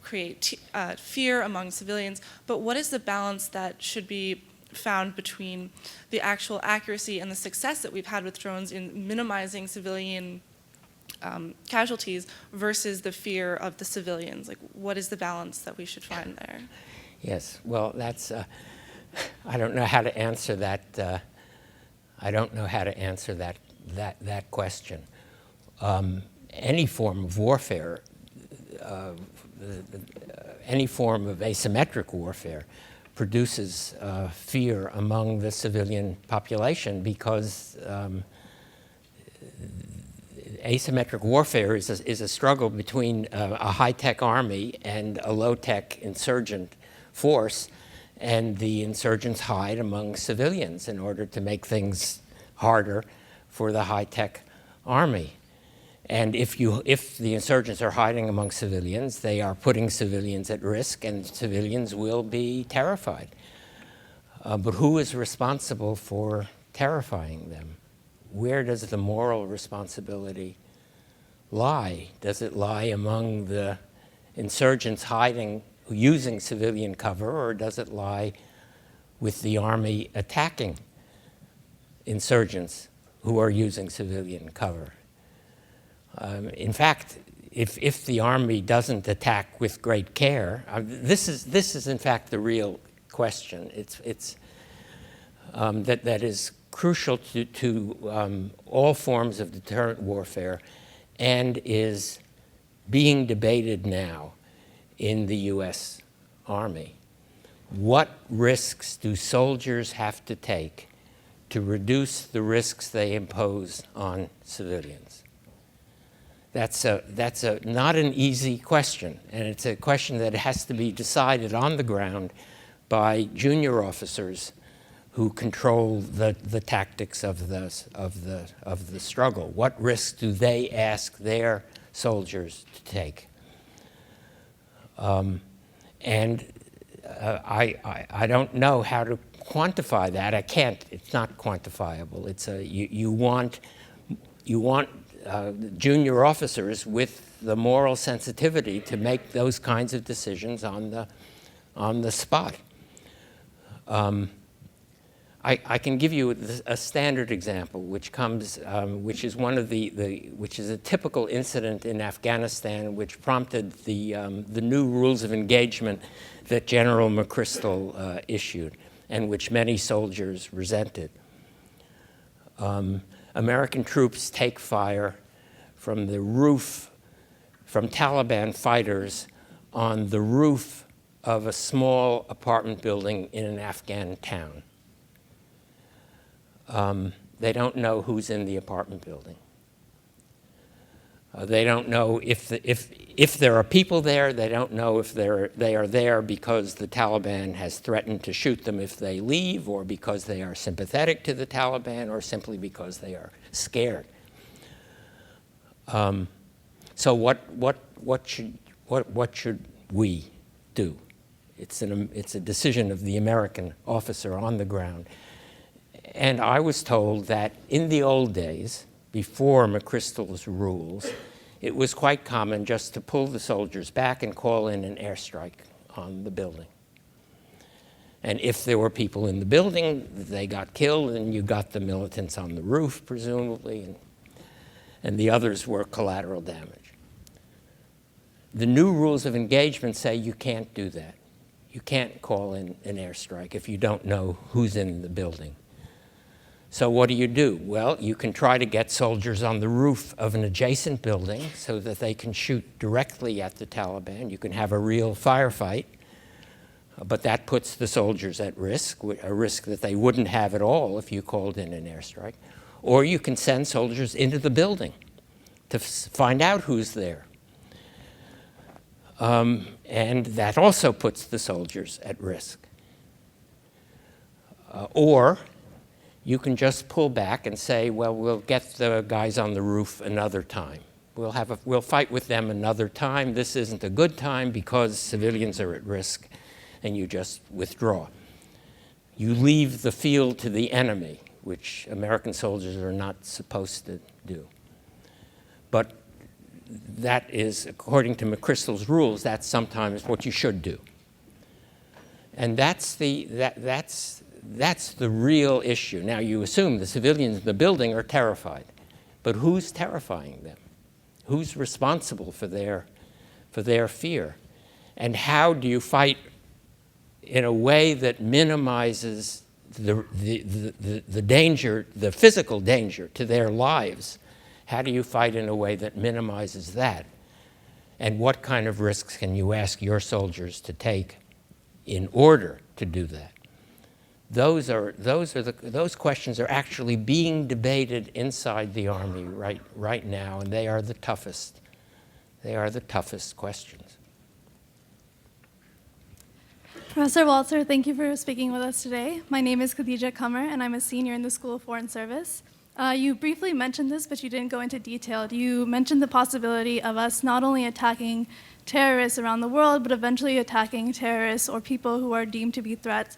Speaker 7: create fear among civilians. But what is the balance that should be found between the actual accuracy and the success that we've had with drones in minimizing civilian casualties versus the fear of the civilians? Like, what is the balance that we should find there?
Speaker 2: Yes, well, that's, I don't know how to answer that. I don't know how to answer that question. Any form of warfare, any form of asymmetric warfare produces fear among the civilian population because asymmetric warfare is a struggle between a high-tech army and a low-tech insurgent force, and the insurgents hide among civilians in order to make things harder for the high-tech army. And if the insurgents are hiding among civilians, they are putting civilians at risk, and civilians will be terrified. But who is responsible for terrifying them? Where does the moral responsibility lie? Does it lie among the insurgents hiding, using civilian cover, or does it lie with the army attacking insurgents who are using civilian cover? In fact, if the army doesn't attack with great care, this is in fact the real question. It's that is crucial to all forms of deterrent warfare, and is being debated now in the U.S. Army. What risks do soldiers have to take to reduce the risks they impose on civilians? That's not an easy question, and it's a question that has to be decided on the ground by junior officers who control the tactics of the struggle. What risks do they ask their soldiers to take? I don't know how to quantify that. I can't. It's not quantifiable. It's you want junior officers with the moral sensitivity to make those kinds of decisions on the spot. I can give you a standard example, which is one of which is a typical incident in Afghanistan, which prompted the new rules of engagement that General McChrystal issued, and which many soldiers resented. American troops take fire from the roof, from Taliban fighters on the roof of a small apartment building in an Afghan town. They don't know who's in the apartment building. They don't know if there are people there. They don't know if they are there because the Taliban has threatened to shoot them if they leave, or because they are sympathetic to the Taliban, or simply because they are scared. So what should we do? It's a decision of the American officer on the ground. And I was told that in the old days, before McChrystal's rules, it was quite common just to pull the soldiers back and call in an airstrike on the building. And if there were people in the building, they got killed, and you got the militants on the roof, presumably, and the others were collateral damage. The new rules of engagement say you can't do that. You can't call in an airstrike if you don't know who's in the building. So what do? Well, you can try to get soldiers on the roof of an adjacent building so that they can shoot directly at the Taliban. You can have a real firefight, but that puts the soldiers at risk, a risk that they wouldn't have at all if you called in an airstrike. Or you can send soldiers into the building to find out who's there. And that also puts the soldiers at risk. Or you can just pull back and say, well, we'll get the guys on the roof another time. We'll fight with them another time. This isn't a good time because civilians are at risk, and you just withdraw. You leave the field to the enemy, which American soldiers are not supposed to do. But that is, according to McChrystal's rules, that's sometimes what you should do. And that's the real issue. Now, you assume the civilians in the building are terrified, but who's terrifying them? Who's responsible for their fear? And how do you fight in a way that minimizes the danger, the physical danger to their lives? How do you fight in a way that minimizes that? And what kind of risks can you ask your soldiers to take in order to do that? Those questions are actually being debated inside the Army right now, and they are the toughest. They are the toughest questions.
Speaker 8: Professor Walzer, thank you for speaking with us today. My name is Khadija Qamar, and I'm a senior in the School of Foreign Service. You briefly mentioned this, but you didn't go into detail. You mentioned the possibility of us not only attacking terrorists around the world, but eventually attacking terrorists or people who are deemed to be threats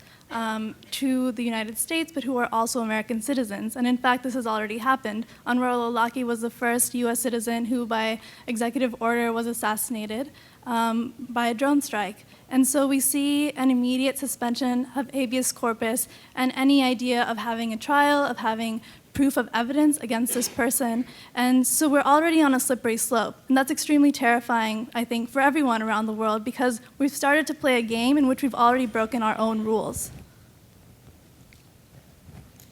Speaker 8: to the United States, but who are also American citizens. And in fact, this has already happened. Anwar al-Awlaki was the first US citizen who, by executive order, was assassinated by a drone strike. And so we see an immediate suspension of habeas corpus and any idea of having a trial, of having proof of evidence against this person. And so we're already on a slippery slope. And that's extremely terrifying, I think, for everyone around the world, because we've started to play a game in which we've already broken our own rules.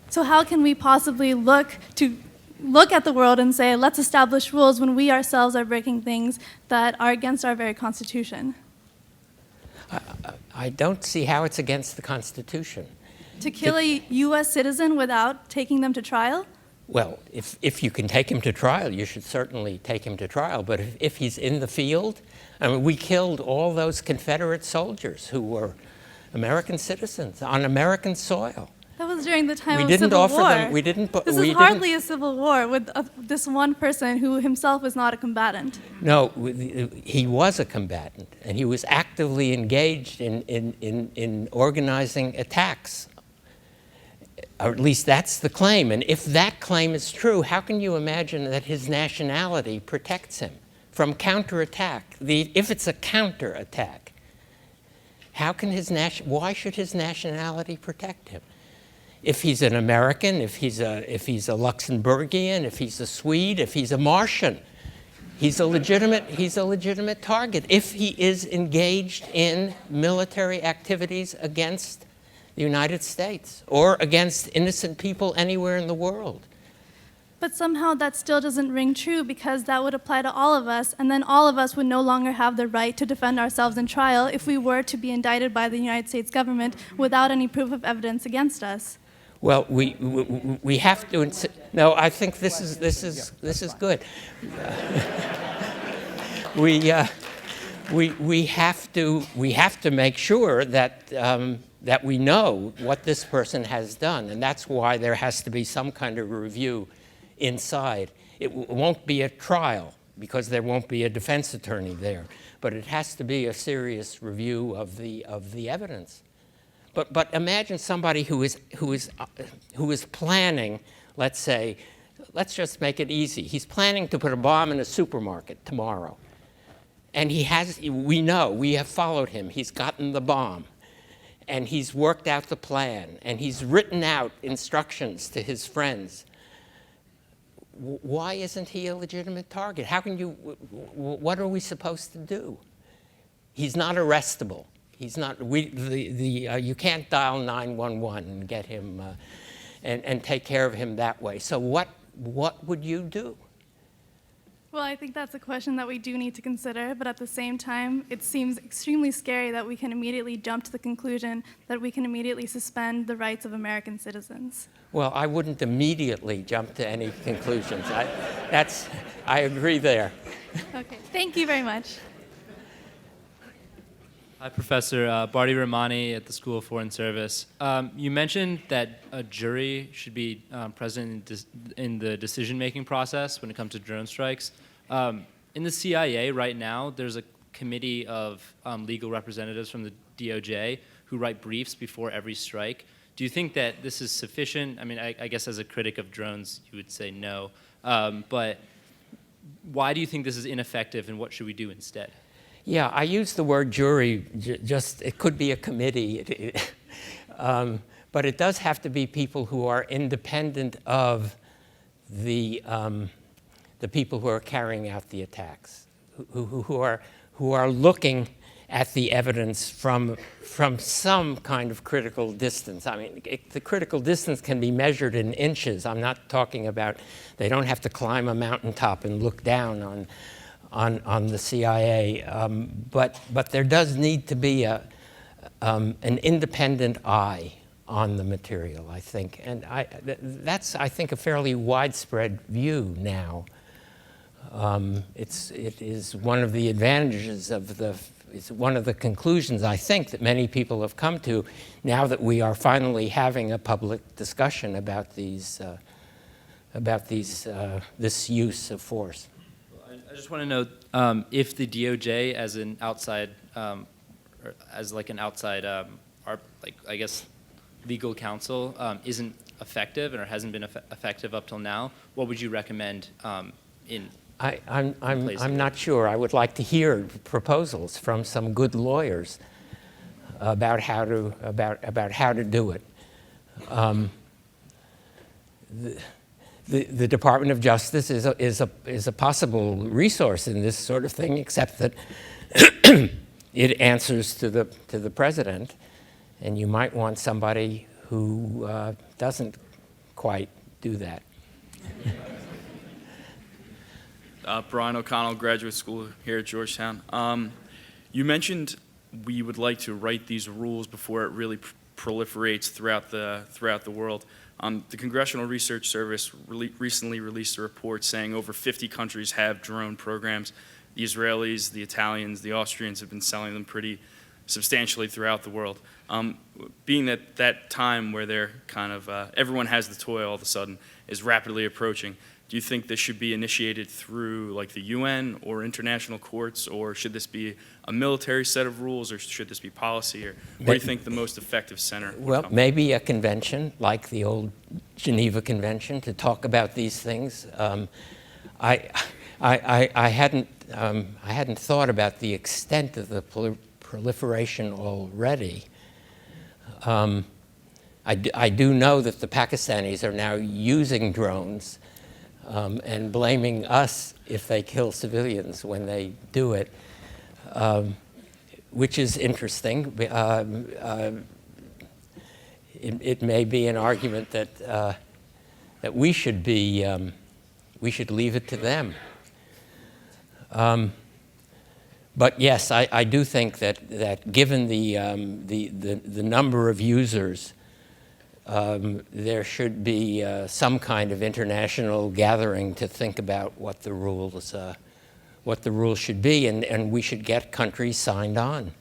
Speaker 8: So how can we possibly look at the world and say, let's establish rules when we ourselves are breaking things that are against our very Constitution?
Speaker 2: I don't see how it's against the Constitution.
Speaker 8: To kill a U.S. citizen without taking them to trial?
Speaker 2: Well, if you can take him to trial, you should certainly take him to trial. But if he's in the field, I mean, we killed all those Confederate soldiers who were American citizens on American soil.
Speaker 8: That was during the time
Speaker 2: We
Speaker 8: of
Speaker 2: didn't
Speaker 8: Civil
Speaker 2: offer
Speaker 8: War.
Speaker 2: them. We didn't.
Speaker 8: This
Speaker 2: we
Speaker 8: is hardly a civil war with this one person who himself was not a combatant.
Speaker 2: No, he was a combatant, and he was actively engaged in organizing attacks. Or at least that's the claim. And if that claim is true, how can you imagine that his nationality protects him from counterattack? If it's a counterattack, why should his nationality protect him? If he's an American, if he's a Luxembourgian, if he's a Swede, if he's a Martian, he's a legitimate target. If he is engaged in military activities against the United States or against innocent people anywhere in the world.
Speaker 8: But somehow that still doesn't ring true because that would apply to all of us, and then all of us would no longer have the right to defend ourselves in trial if we were to be indicted by the United States government without any proof of evidence against us.
Speaker 2: Well, we have to. No, I think this is good. We have to make sure that we know what this person has done, and that's why there has to be some kind of review inside. It won't be a trial because there won't be a defense attorney there, but it has to be a serious review of the evidence. But imagine somebody who is planning, let's say, let's just make it easy. He's planning to put a bomb in a supermarket tomorrow. And we have followed him. He's gotten the bomb. And he's worked out the plan. And he's written out instructions to his friends. Why isn't he a legitimate target? What are we supposed to do? He's not arrestable. He's not, you can't dial 911 and get him and take care of him that way. So what would you do?
Speaker 8: Well, I think that's a question that we do need to consider, but at the same time, it seems extremely scary that we can immediately jump to the conclusion that we can immediately suspend the rights of American citizens.
Speaker 2: Well, I wouldn't immediately jump to any conclusions. I agree there.
Speaker 8: Okay, thank you very much.
Speaker 9: Hi, Professor. Barty Ramani at the School of Foreign Service. You mentioned that a jury should be present in the decision-making process when it comes to drone strikes. In the CIA right now, there's a committee of legal representatives from the DOJ who write briefs before every strike. Do you think that this is sufficient? I mean, I guess as a critic of drones, you would say no. But why do you think this is ineffective, and what should we do instead?
Speaker 2: Yeah, I use the word jury, it could be a committee, but it does have to be people who are independent of the people who are carrying out the attacks, who are looking at the evidence from some kind of critical distance. I mean, the critical distance can be measured in inches. I'm not talking about, they don't have to climb a mountaintop and look down on the CIA, but there does need to be an independent eye on the material, I think, and that's I think a fairly widespread view now. It is one of the advantages of it's one of the conclusions I think that many people have come to now that we are finally having a public discussion about this use of force.
Speaker 9: I just want to know if the DOJ, as an outside, I guess, legal counsel, isn't effective or hasn't been effective up till now. What would you recommend in?
Speaker 2: I'm not sure. I would like to hear proposals from some good lawyers about how to do it. The Department of Justice is a possible resource in this sort of thing, except that it answers to the president, and you might want somebody who doesn't quite do that.
Speaker 10: Brian O'Connell, graduate school here at Georgetown. You mentioned we would like to write these rules before it really proliferates throughout the world. The Congressional Research Service recently released a report saying over 50 countries have drone programs. The Israelis, the Italians, the Austrians have been selling them pretty substantially throughout the world. Being that time where they're kind of, everyone has the toy all of a sudden, is rapidly approaching, do you think this should be initiated through like the UN or international courts, or should this be a military set of rules, or should this be policy, or where do you think the most effective center would
Speaker 2: Well,
Speaker 10: come from?
Speaker 2: maybe a convention like the old Geneva Convention to talk about these things. I hadn't thought about the extent of the proliferation already. I do know that the Pakistanis are now using drones and blaming us if they kill civilians when they do it, which is interesting. It may be an argument that we should leave it to them. But yes, I do think that given the number of users, there should be some kind of international gathering to think about what the rules should be, and we should get countries signed on.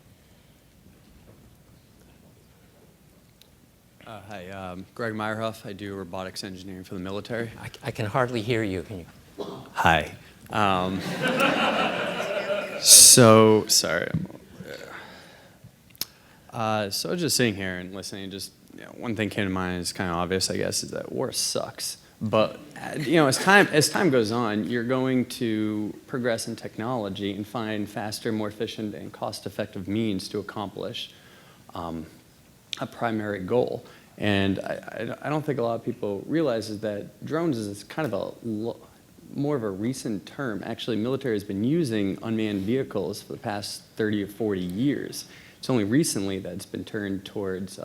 Speaker 11: Hi, Greg Meyerhoff. I do robotics engineering for the military.
Speaker 2: I can hardly hear you. Can you?
Speaker 11: Hi. So, sorry. So just sitting here and listening, just one thing came to mind, is kind of obvious, I guess, is that war sucks. But as time goes on, you're going to progress in technology and find faster, more efficient, and cost-effective means to accomplish a primary goal. And I don't think a lot of people realize is that drones is kind of more of a recent term. Actually, military has been using unmanned vehicles for the past 30 or 40 years. It's only recently that it's been turned towards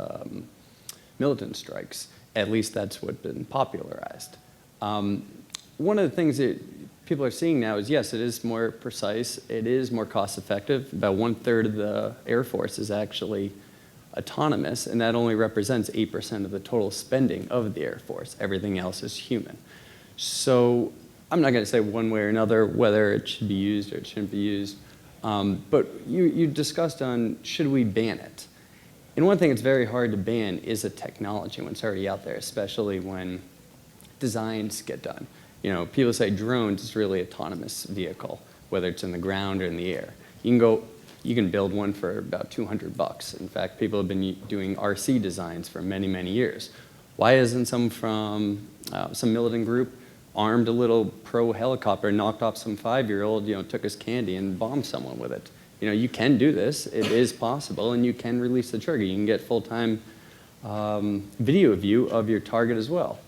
Speaker 11: militant strikes. At least that's what's been popularized. One of the things that people are seeing now is, yes, it is more precise, it is more cost effective. About 1/3 of the Air Force is actually autonomous, and that only represents 8% of the total spending of the Air Force. Everything else is human. So I'm not going to say one way or another whether it should be used or it shouldn't be used, but you discussed on should we ban it. And one thing that's very hard to ban is a technology when it's already out there, especially when designs get done. People say drones is really autonomous vehicle, whether it's in the ground or in the air. You can build one for about $200. In fact, people have been doing RC designs for many, many years. Why isn't some from some militant group armed a little pro helicopter, knocked off some 5-year-old, took his candy and bombed someone with it? You can do this. It is possible, and you can release the trigger. You can get full-time video view of your target as well.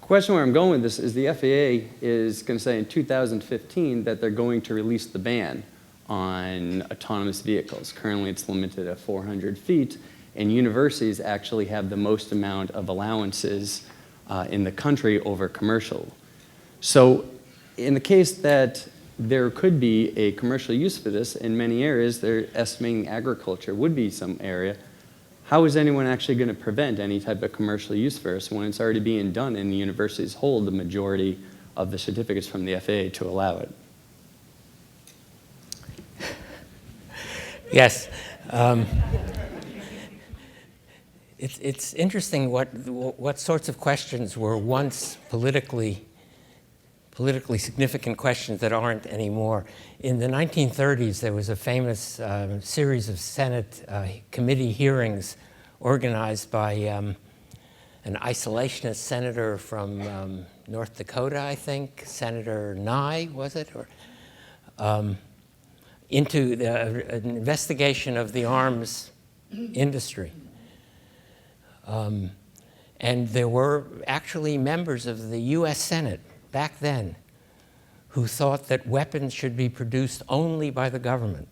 Speaker 11: Question where I'm going with this is the FAA is going to say in 2015 that they're going to release the ban on autonomous vehicles. Currently, it's limited at 400 feet, and universities actually have the most amount of allowances in the country over commercial. So in the case that there could be a commercial use for this, in many areas, they're estimating agriculture would be some area. How is anyone actually going to prevent any type of commercial use for this when it's already being done and the universities hold the majority of the certificates from the FAA to allow it?
Speaker 2: Yes. It's interesting what sorts of questions were once politically significant questions that aren't anymore. In the 1930s, there was a famous series of Senate committee hearings organized by an isolationist senator from North Dakota, I think, Senator Nye, was it? Into an investigation of the arms industry. And there were actually members of the U.S. Senate back then who thought that weapons should be produced only by the government,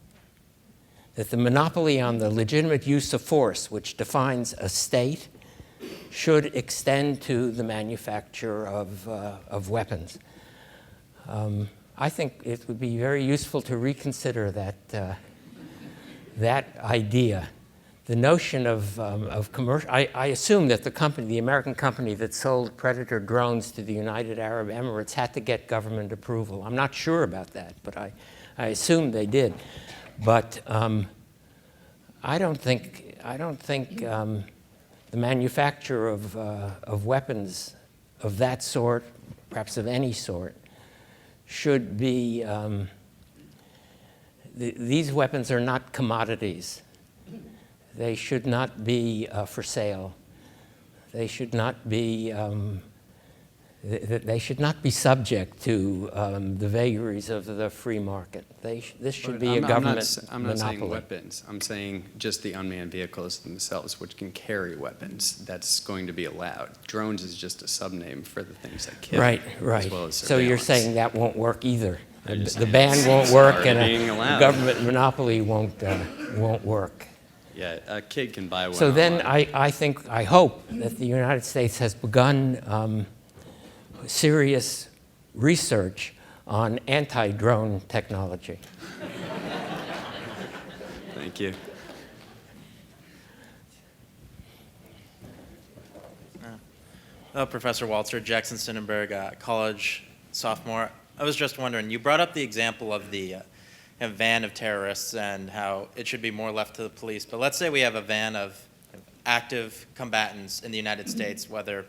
Speaker 2: that the monopoly on the legitimate use of force, which defines a state, should extend to the manufacture of weapons. I think it would be very useful to reconsider that idea, the notion of commercial, I assume that the American company that sold Predator drones to the United Arab Emirates had to get government approval. I'm not sure about that, but I assume they did. But I don't think the manufacture of weapons of that sort, perhaps of any sort, should be, these weapons are not commodities. They should not be for sale. They should not be. They should not be subject to the vagaries of the free market. This should be a government
Speaker 11: I'm not saying
Speaker 2: monopoly.
Speaker 11: weapons. I'm saying just the unmanned vehicles themselves, which can carry weapons. That's going to be allowed. Drones is just a subname for the things that kill.
Speaker 2: Right.
Speaker 11: As well as
Speaker 2: So you're
Speaker 11: surveillance.
Speaker 2: saying that won't work either.
Speaker 11: just
Speaker 2: The
Speaker 11: saying
Speaker 2: ban
Speaker 11: it's
Speaker 2: won't work,
Speaker 11: already
Speaker 2: and
Speaker 11: being
Speaker 2: a
Speaker 11: allowed.
Speaker 2: government monopoly won't work.
Speaker 11: Yeah, a kid can buy one.
Speaker 2: So then
Speaker 11: online.
Speaker 2: I hope that the United States has begun serious research on anti-drone technology.
Speaker 11: Thank you.
Speaker 12: Professor Walzer, Jackson Sonnenberg College sophomore. I was just wondering, you brought up the example of the van of terrorists and how it should be more left to the police. But let's say we have a van of active combatants in the United States, whether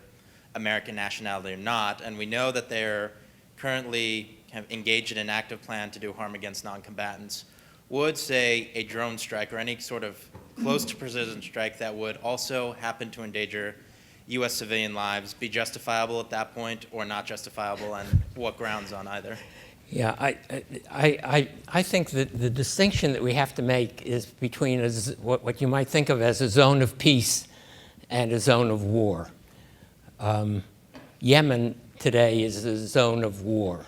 Speaker 12: American nationality or not, and we know that they're currently engaged in an active plan to do harm against non-combatants. Would, say, a drone strike or any sort of close to precision strike that would also happen to endanger U.S. civilian lives be justifiable at that point or not justifiable, and what grounds on either?
Speaker 2: Yeah, I think that the distinction that we have to make is between what you might think of as a zone of peace and a zone of war. Yemen today is a zone of war.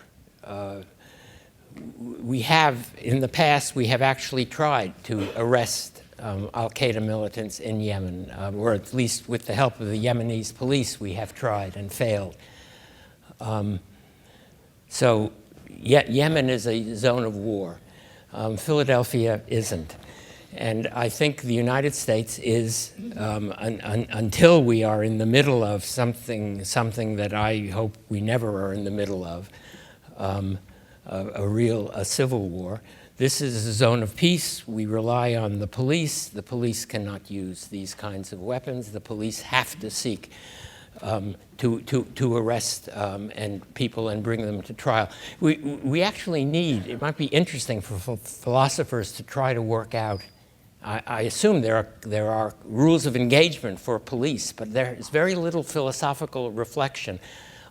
Speaker 2: We have, in the past, we have actually tried to arrest al-Qaeda militants in Yemen, or at least with the help of the Yemenis police, we have tried and failed. So Yemen is a zone of war. Philadelphia isn't. And I think the United States is, until we are in the middle of something that I hope we never are in the middle of, a civil war. This is a zone of peace. We rely on the police. The police cannot use these kinds of weapons. The police have to seek to arrest and people and bring them to trial. We actually need, it might be interesting for philosophers to try to work out. I assume there are rules of engagement for police, but there is very little philosophical reflection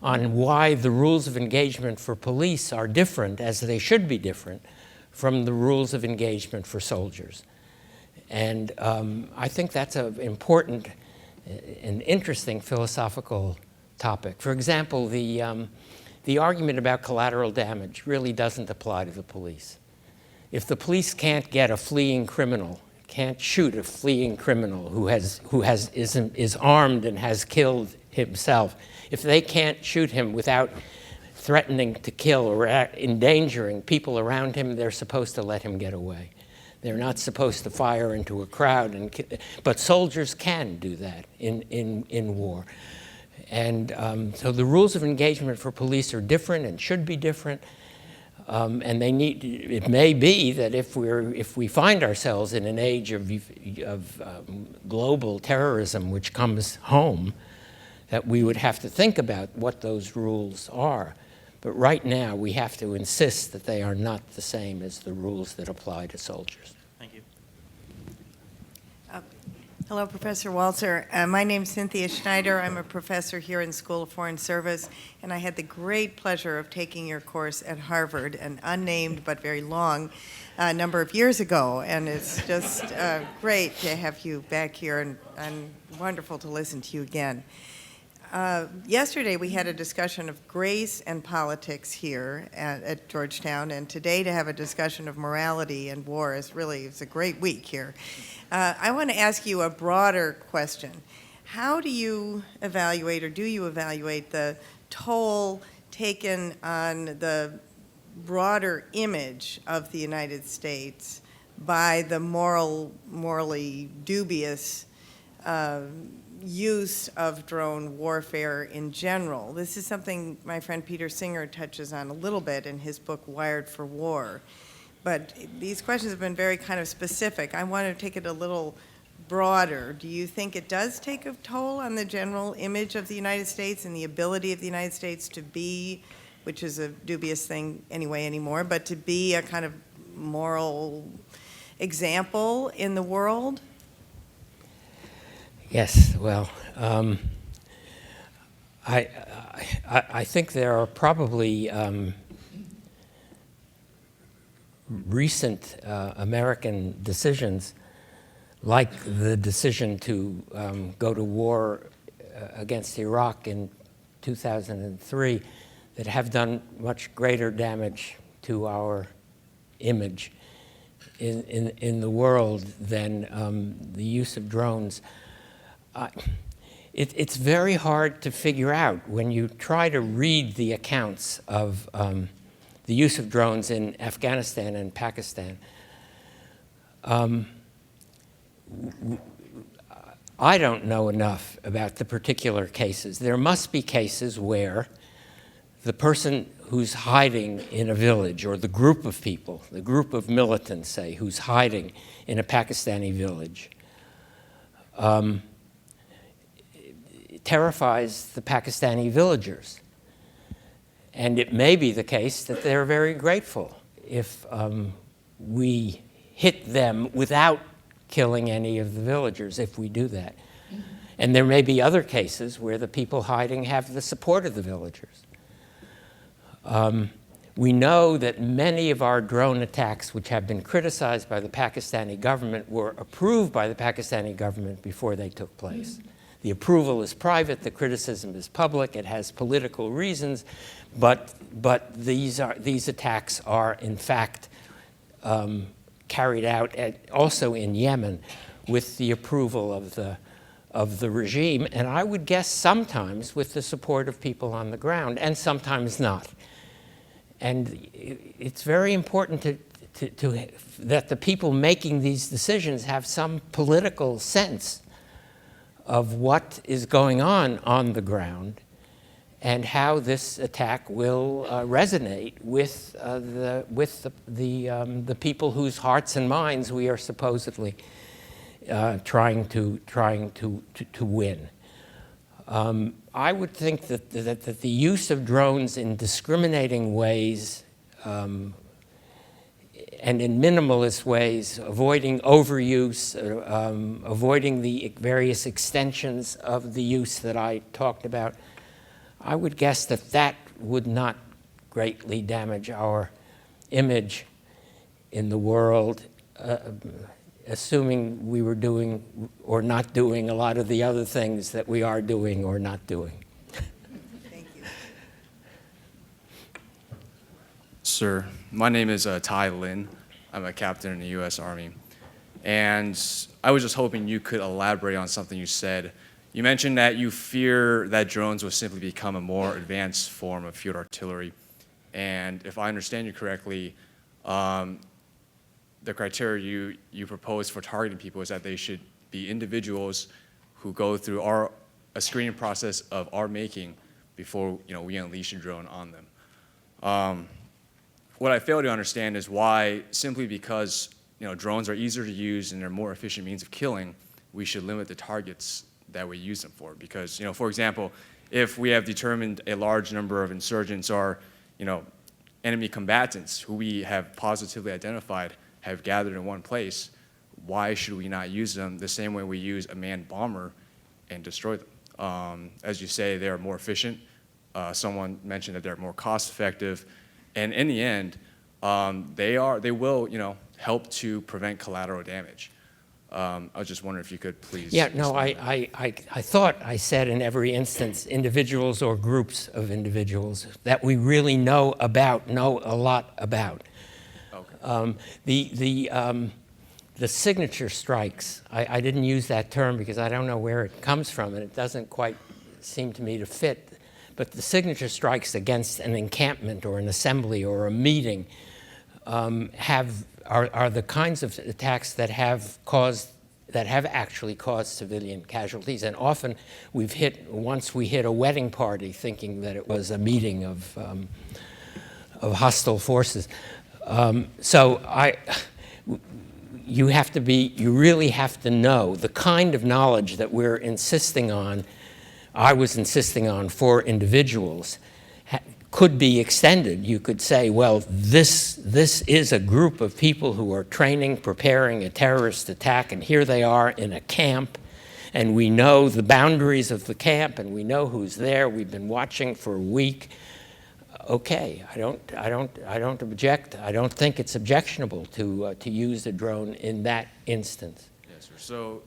Speaker 2: on why the rules of engagement for police are different, as they should be different, from the rules of engagement for soldiers. And I think that's an important and interesting philosophical topic. For example, the argument about collateral damage really doesn't apply to the police. If the police can't get a fleeing criminal, can't shoot a fleeing criminal who is armed and has killed himself, if they can't shoot him without threatening to kill or endangering people around him, they're supposed to let him get away. They're not supposed to fire into a crowd, but soldiers can do that in war. And so the rules of engagement for police are different and should be different. And it may be that if we find ourselves in an age of global terrorism which comes home, that we would have to think about what those rules are. But right now, we have to insist that they are not the same as the rules that apply to soldiers.
Speaker 12: Thank you.
Speaker 13: Hello, Professor Walzer. My name's Cynthia Schneider. I'm a professor here in School of Foreign Service, and I had the great pleasure of taking your course at Harvard, an unnamed but very long number of years ago. And it's just great to have you back here, and wonderful to listen to you again. Yesterday we had a discussion of grace and politics here at Georgetown, and today to have a discussion of morality and war it's a great week here. I want to ask you a broader question. How do you evaluate, or do you evaluate, the toll taken on the broader image of the United States by the morally dubious use of drone warfare in general. This is something my friend Peter Singer touches on a little bit in his book, Wired for War. But these questions have been very kind of specific. I want to take it a little broader. Do you think it does take a toll on the general image of the United States and the ability of the United States to be, which is a dubious thing anyway anymore, but to be a kind of moral example in the world?
Speaker 2: Yes, well, I think there are probably recent American decisions, like the decision to go to war against Iraq in 2003, that have done much greater damage to our image in the world than the use of drones. It's very hard to figure out when you try to read the accounts of the use of drones in Afghanistan and Pakistan. I don't know enough about the particular cases. There must be cases where the person who's hiding in a village, or the group of people, the group of militants, say, who's hiding in a Pakistani village, terrifies the Pakistani villagers. And it may be the case that they're very grateful if we hit them without killing any of the villagers, if we do that. And there may be other cases where the people hiding have the support of the villagers. We know that many of our drone attacks, which have been criticized by the Pakistani government, were approved by the Pakistani government before they took place. The approval is private, the criticism is public, it has political reasons, but these attacks are in fact carried out also in Yemen with the approval of the regime, and I would guess sometimes with the support of people on the ground, and sometimes not. And it's very important that the people making these decisions have some political sense of what is going on the ground and how this attack will resonate with the people whose hearts and minds we are supposedly trying to win. I would think that the use of drones in discriminating ways and in minimalist ways, avoiding overuse, avoiding the various extensions of the use that I talked about, I would guess that would not greatly damage our image in the world, assuming we were doing or not doing a lot of the other things that we are doing or not doing.
Speaker 13: Thank you.
Speaker 14: Sir, my name is Ty Lin. I'm a captain in the U.S. Army. And I was just hoping you could elaborate on something you said. You mentioned that you fear that drones will simply become a more advanced form of field artillery. And if I understand you correctly, the criteria you propose for targeting people is that they should be individuals who go through a screening process of our making before we unleash a drone on them. What I fail to understand is why, simply because drones are easier to use and they're more efficient means of killing, we should limit the targets that we use them for. Because, for example, if we have determined a large number of insurgents are, enemy combatants who we have positively identified have gathered in one place, why should we not use them the same way we use a manned bomber and destroy them? As you say, they are more efficient. Someone mentioned that they're more cost-effective, and in the end, they will, help to prevent collateral damage. I was just wondering if you could please.
Speaker 2: Yeah, no, I thought I said in every instance individuals or groups of individuals that we really know a lot about. Okay. The signature strikes, I didn't use that term because I don't know where it comes from and it doesn't quite seem to me to fit, but the signature strikes against an encampment or an assembly or a meeting are the kinds of attacks that have actually caused civilian casualties. And often once we hit a wedding party thinking that it was a meeting of hostile forces. You really have to know the kind of knowledge that we're insisting on, I was insisting on for individuals, could be extended. You could say, well, this is a group of people who are preparing a terrorist attack, and here they are in a camp, and we know the boundaries of the camp, and we know who's there. We've been watching for a week. Okay, I don't object. I don't think it's objectionable to use a drone in that instance.
Speaker 14: Yes, sir.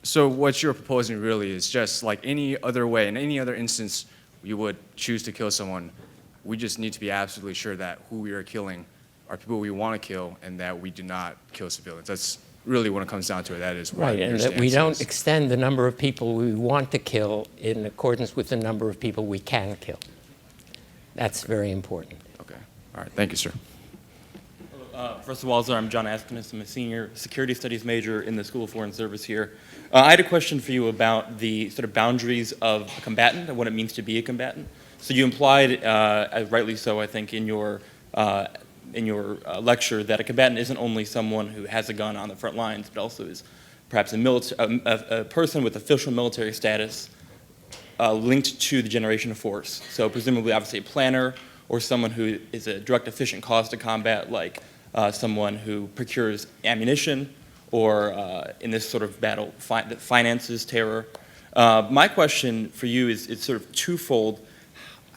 Speaker 14: So what you're proposing really is just like any other way, in any other instance you would choose to kill someone, we just need to be absolutely sure that who we are killing are people we want to kill and that we do not kill civilians. That's really when it comes down to it. That is
Speaker 2: right, and that we don't extend the number of people we want to kill in accordance with the number of people we can kill. That's very important.
Speaker 14: Okay. All right. Thank you, sir.
Speaker 15: Hello, Professor Walzer. I'm John Askinis. I'm a senior security studies major in the School of Foreign Service here. I had a question for you about the sort of boundaries of a combatant and what it means to be a combatant. So you implied, rightly so, I think, in your lecture that a combatant isn't only someone who has a gun on the front lines, but also is perhaps a person with official military status linked to the generation of force. So presumably, obviously, a planner or someone who is a direct efficient cause to combat, like someone who procures ammunition or in this sort of battle that finances terror. My question for you is sort of twofold.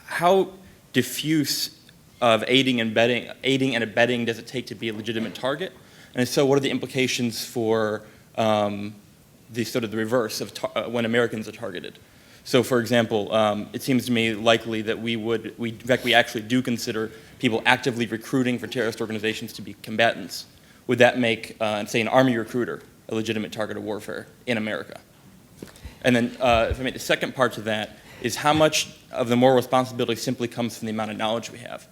Speaker 15: How diffuse of aiding and abetting does it take to be a legitimate target? And so what are the implications for the sort of the reverse of when Americans are targeted? So for example, it seems to me likely that in fact we actually do consider people actively recruiting for terrorist organizations to be combatants. Would that make, say, an army recruiter a legitimate target of warfare in America? And then if I make the second part to that is how much of the moral responsibility simply comes from the amount of knowledge we have?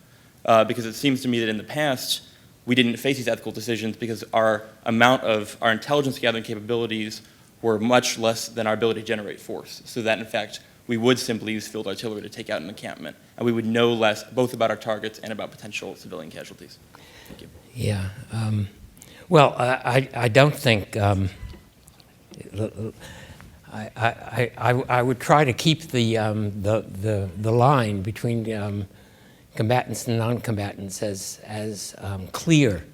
Speaker 15: Because it seems to me that in the past, we didn't face these ethical decisions because our intelligence gathering capabilities were much less than our ability to generate force. So that, in fact, we would simply use field artillery to take out an encampment, and we would know less both about our targets and about potential civilian casualties. Thank you.
Speaker 2: Yeah. Well, I don't think I would try to keep the line between combatants and non-combatants as clear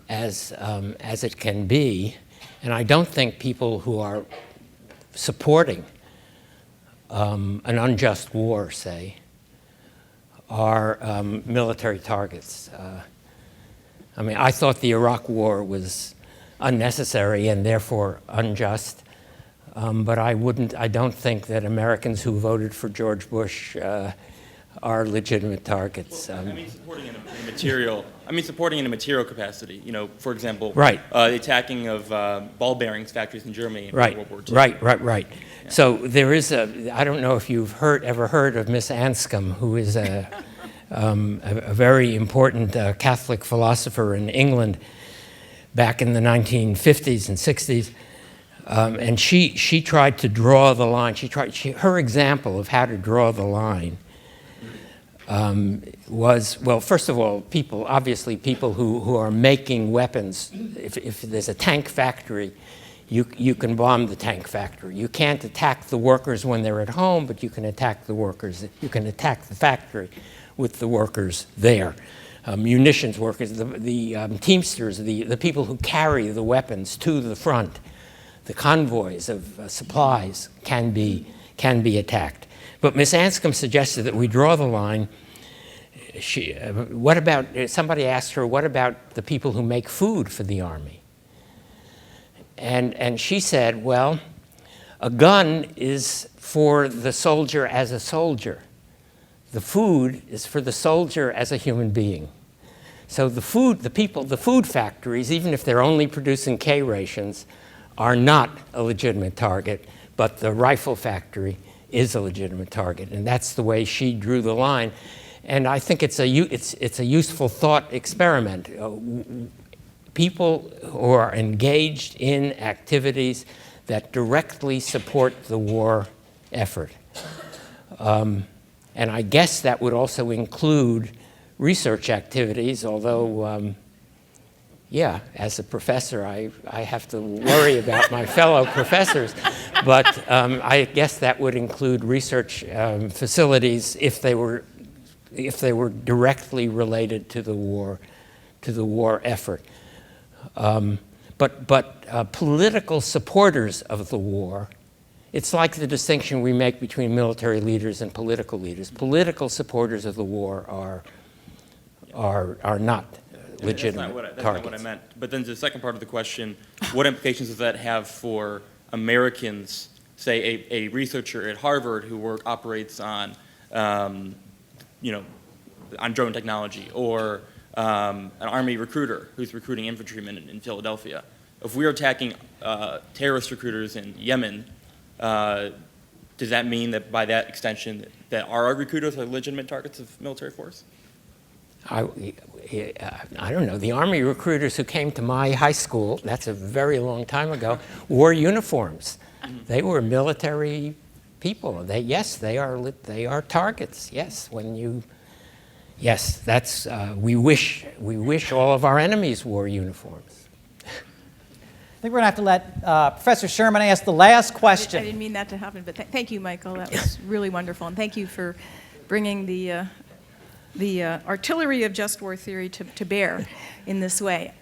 Speaker 2: as it can be, and I don't think people who are supporting an unjust war, say, are military targets. I mean, I thought the Iraq War was unnecessary and therefore unjust, but I don't think that Americans who voted for George Bush are legitimate targets.
Speaker 15: Well, I mean, supporting in a material capacity. You know, for example,
Speaker 2: right.
Speaker 15: The attacking of ball bearings factories in Germany in
Speaker 2: right.
Speaker 15: World War II.
Speaker 2: Right.
Speaker 15: Yeah.
Speaker 2: So there is I don't know if you've ever heard of Miss Anscombe, who is a very important Catholic philosopher in England back in the 1950s and 60s. And she tried to draw the line. Her example of how to draw the line was, well, first of all, people who are making weapons. If there's a tank factory, you can bomb the tank factory. You can't attack the workers when they're at home, but you can attack the workers. You can attack the factory with the workers there. Munitions workers, the teamsters, the people who carry the weapons to the front, the convoys of supplies can be attacked. But Ms. Anscombe suggested that we draw the line. Somebody asked her, what about the people who make food for the army? And she said, well, a gun is for the soldier as a soldier. The food is for the soldier as a human being. So the food factories, even if they're only producing K rations, are not a legitimate target, but the rifle factory is a legitimate target. And that's the way she drew the line. And I think it's a useful thought experiment. People who are engaged in activities that directly support the war effort. And I guess that would also include research activities, although, yeah, as a professor, I have to worry about my fellow professors. But I guess that would include research facilities if they were directly related to the war effort. But political supporters of the war, it's like the distinction we make between military leaders and political leaders. Political supporters of the war are not legitimate targets.
Speaker 15: That's not what I meant. But then the second part of the question, what implications does that have for Americans, say a researcher at Harvard who operates on, on drone technology, or an Army recruiter who's recruiting infantrymen in Philadelphia? If we're attacking terrorist recruiters in Yemen, does that mean that by that extension that our recruiters are legitimate targets of military force?
Speaker 2: I don't know. The Army recruiters who came to my high school, that's a very long time ago, wore uniforms. They were military people. They are targets. Yes, that's we wish all of our enemies wore uniforms.
Speaker 1: I think we're going to have to let Professor Sherman ask the last question.
Speaker 16: I didn't mean that to happen, but thank you, Michael. That was really wonderful, and thank you for bringing the artillery of just war theory to bear in this way.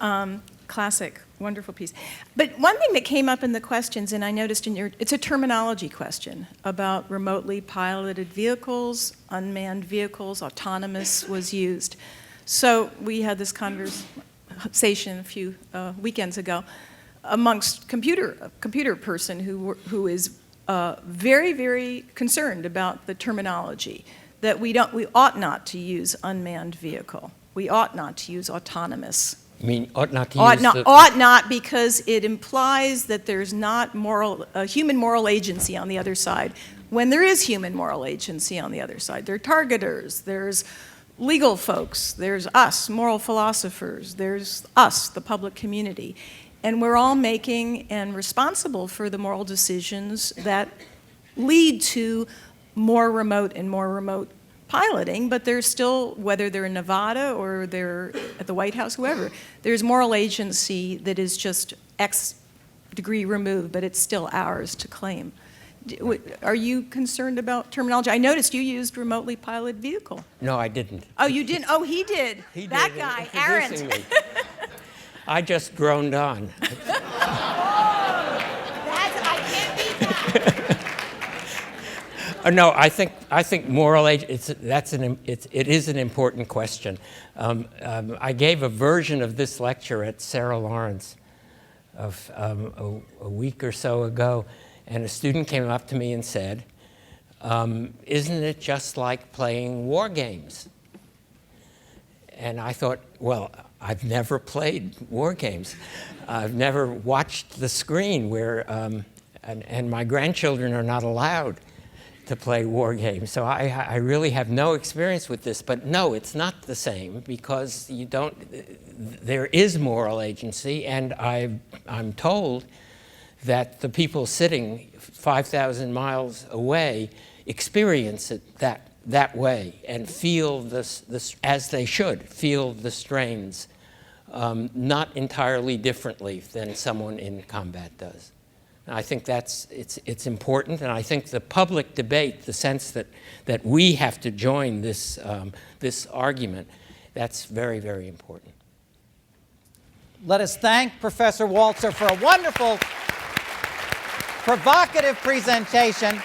Speaker 16: Classic, wonderful piece. But one thing that came up in the questions, and I noticed it's a terminology question about remotely piloted vehicles, unmanned vehicles, autonomous was used. So we had this conversation a few weekends ago amongst a computer person who is very, very concerned about the terminology, that we ought not to use unmanned vehicle. We ought not to use autonomous.
Speaker 2: You mean ought not to
Speaker 16: ought not, because it implies that there's not human moral agency on the other side, when there is human moral agency on the other side. There are targeters, there's legal folks, there's us, moral philosophers, there's us, the public community. And we're all making and responsible for the moral decisions that lead to more remote piloting, but there's still, whether they're in Nevada or they're at the White House, whoever, there's moral agency that is just X degree removed, but it's still ours to claim. Are you concerned about terminology? I noticed you used remotely piloted vehicle.
Speaker 2: No, I didn't.
Speaker 16: Oh, you didn't? Oh, he did. That guy, Aaron.
Speaker 2: I just groaned on.
Speaker 16: I can't beat that.
Speaker 2: No, I think moral age. It is an important question. I gave a version of this lecture at Sarah Lawrence a week or so ago, and a student came up to me and said, "Isn't it just like playing war games?" And I thought, well, I've never played war games. I've never watched the screen where, and my grandchildren are not allowed to play war games. So I really have no experience with this. But no, it's not the same, because there is moral agency, and I'm told that the people sitting 5,000 miles away experience it that way and feel this as they should, feel the strains, not entirely differently than someone in combat does. And I think it's important, and I think the public debate, the sense that we have to join this argument, that's very, very important.
Speaker 1: Let us thank Professor Walzer for a wonderful, provocative presentation.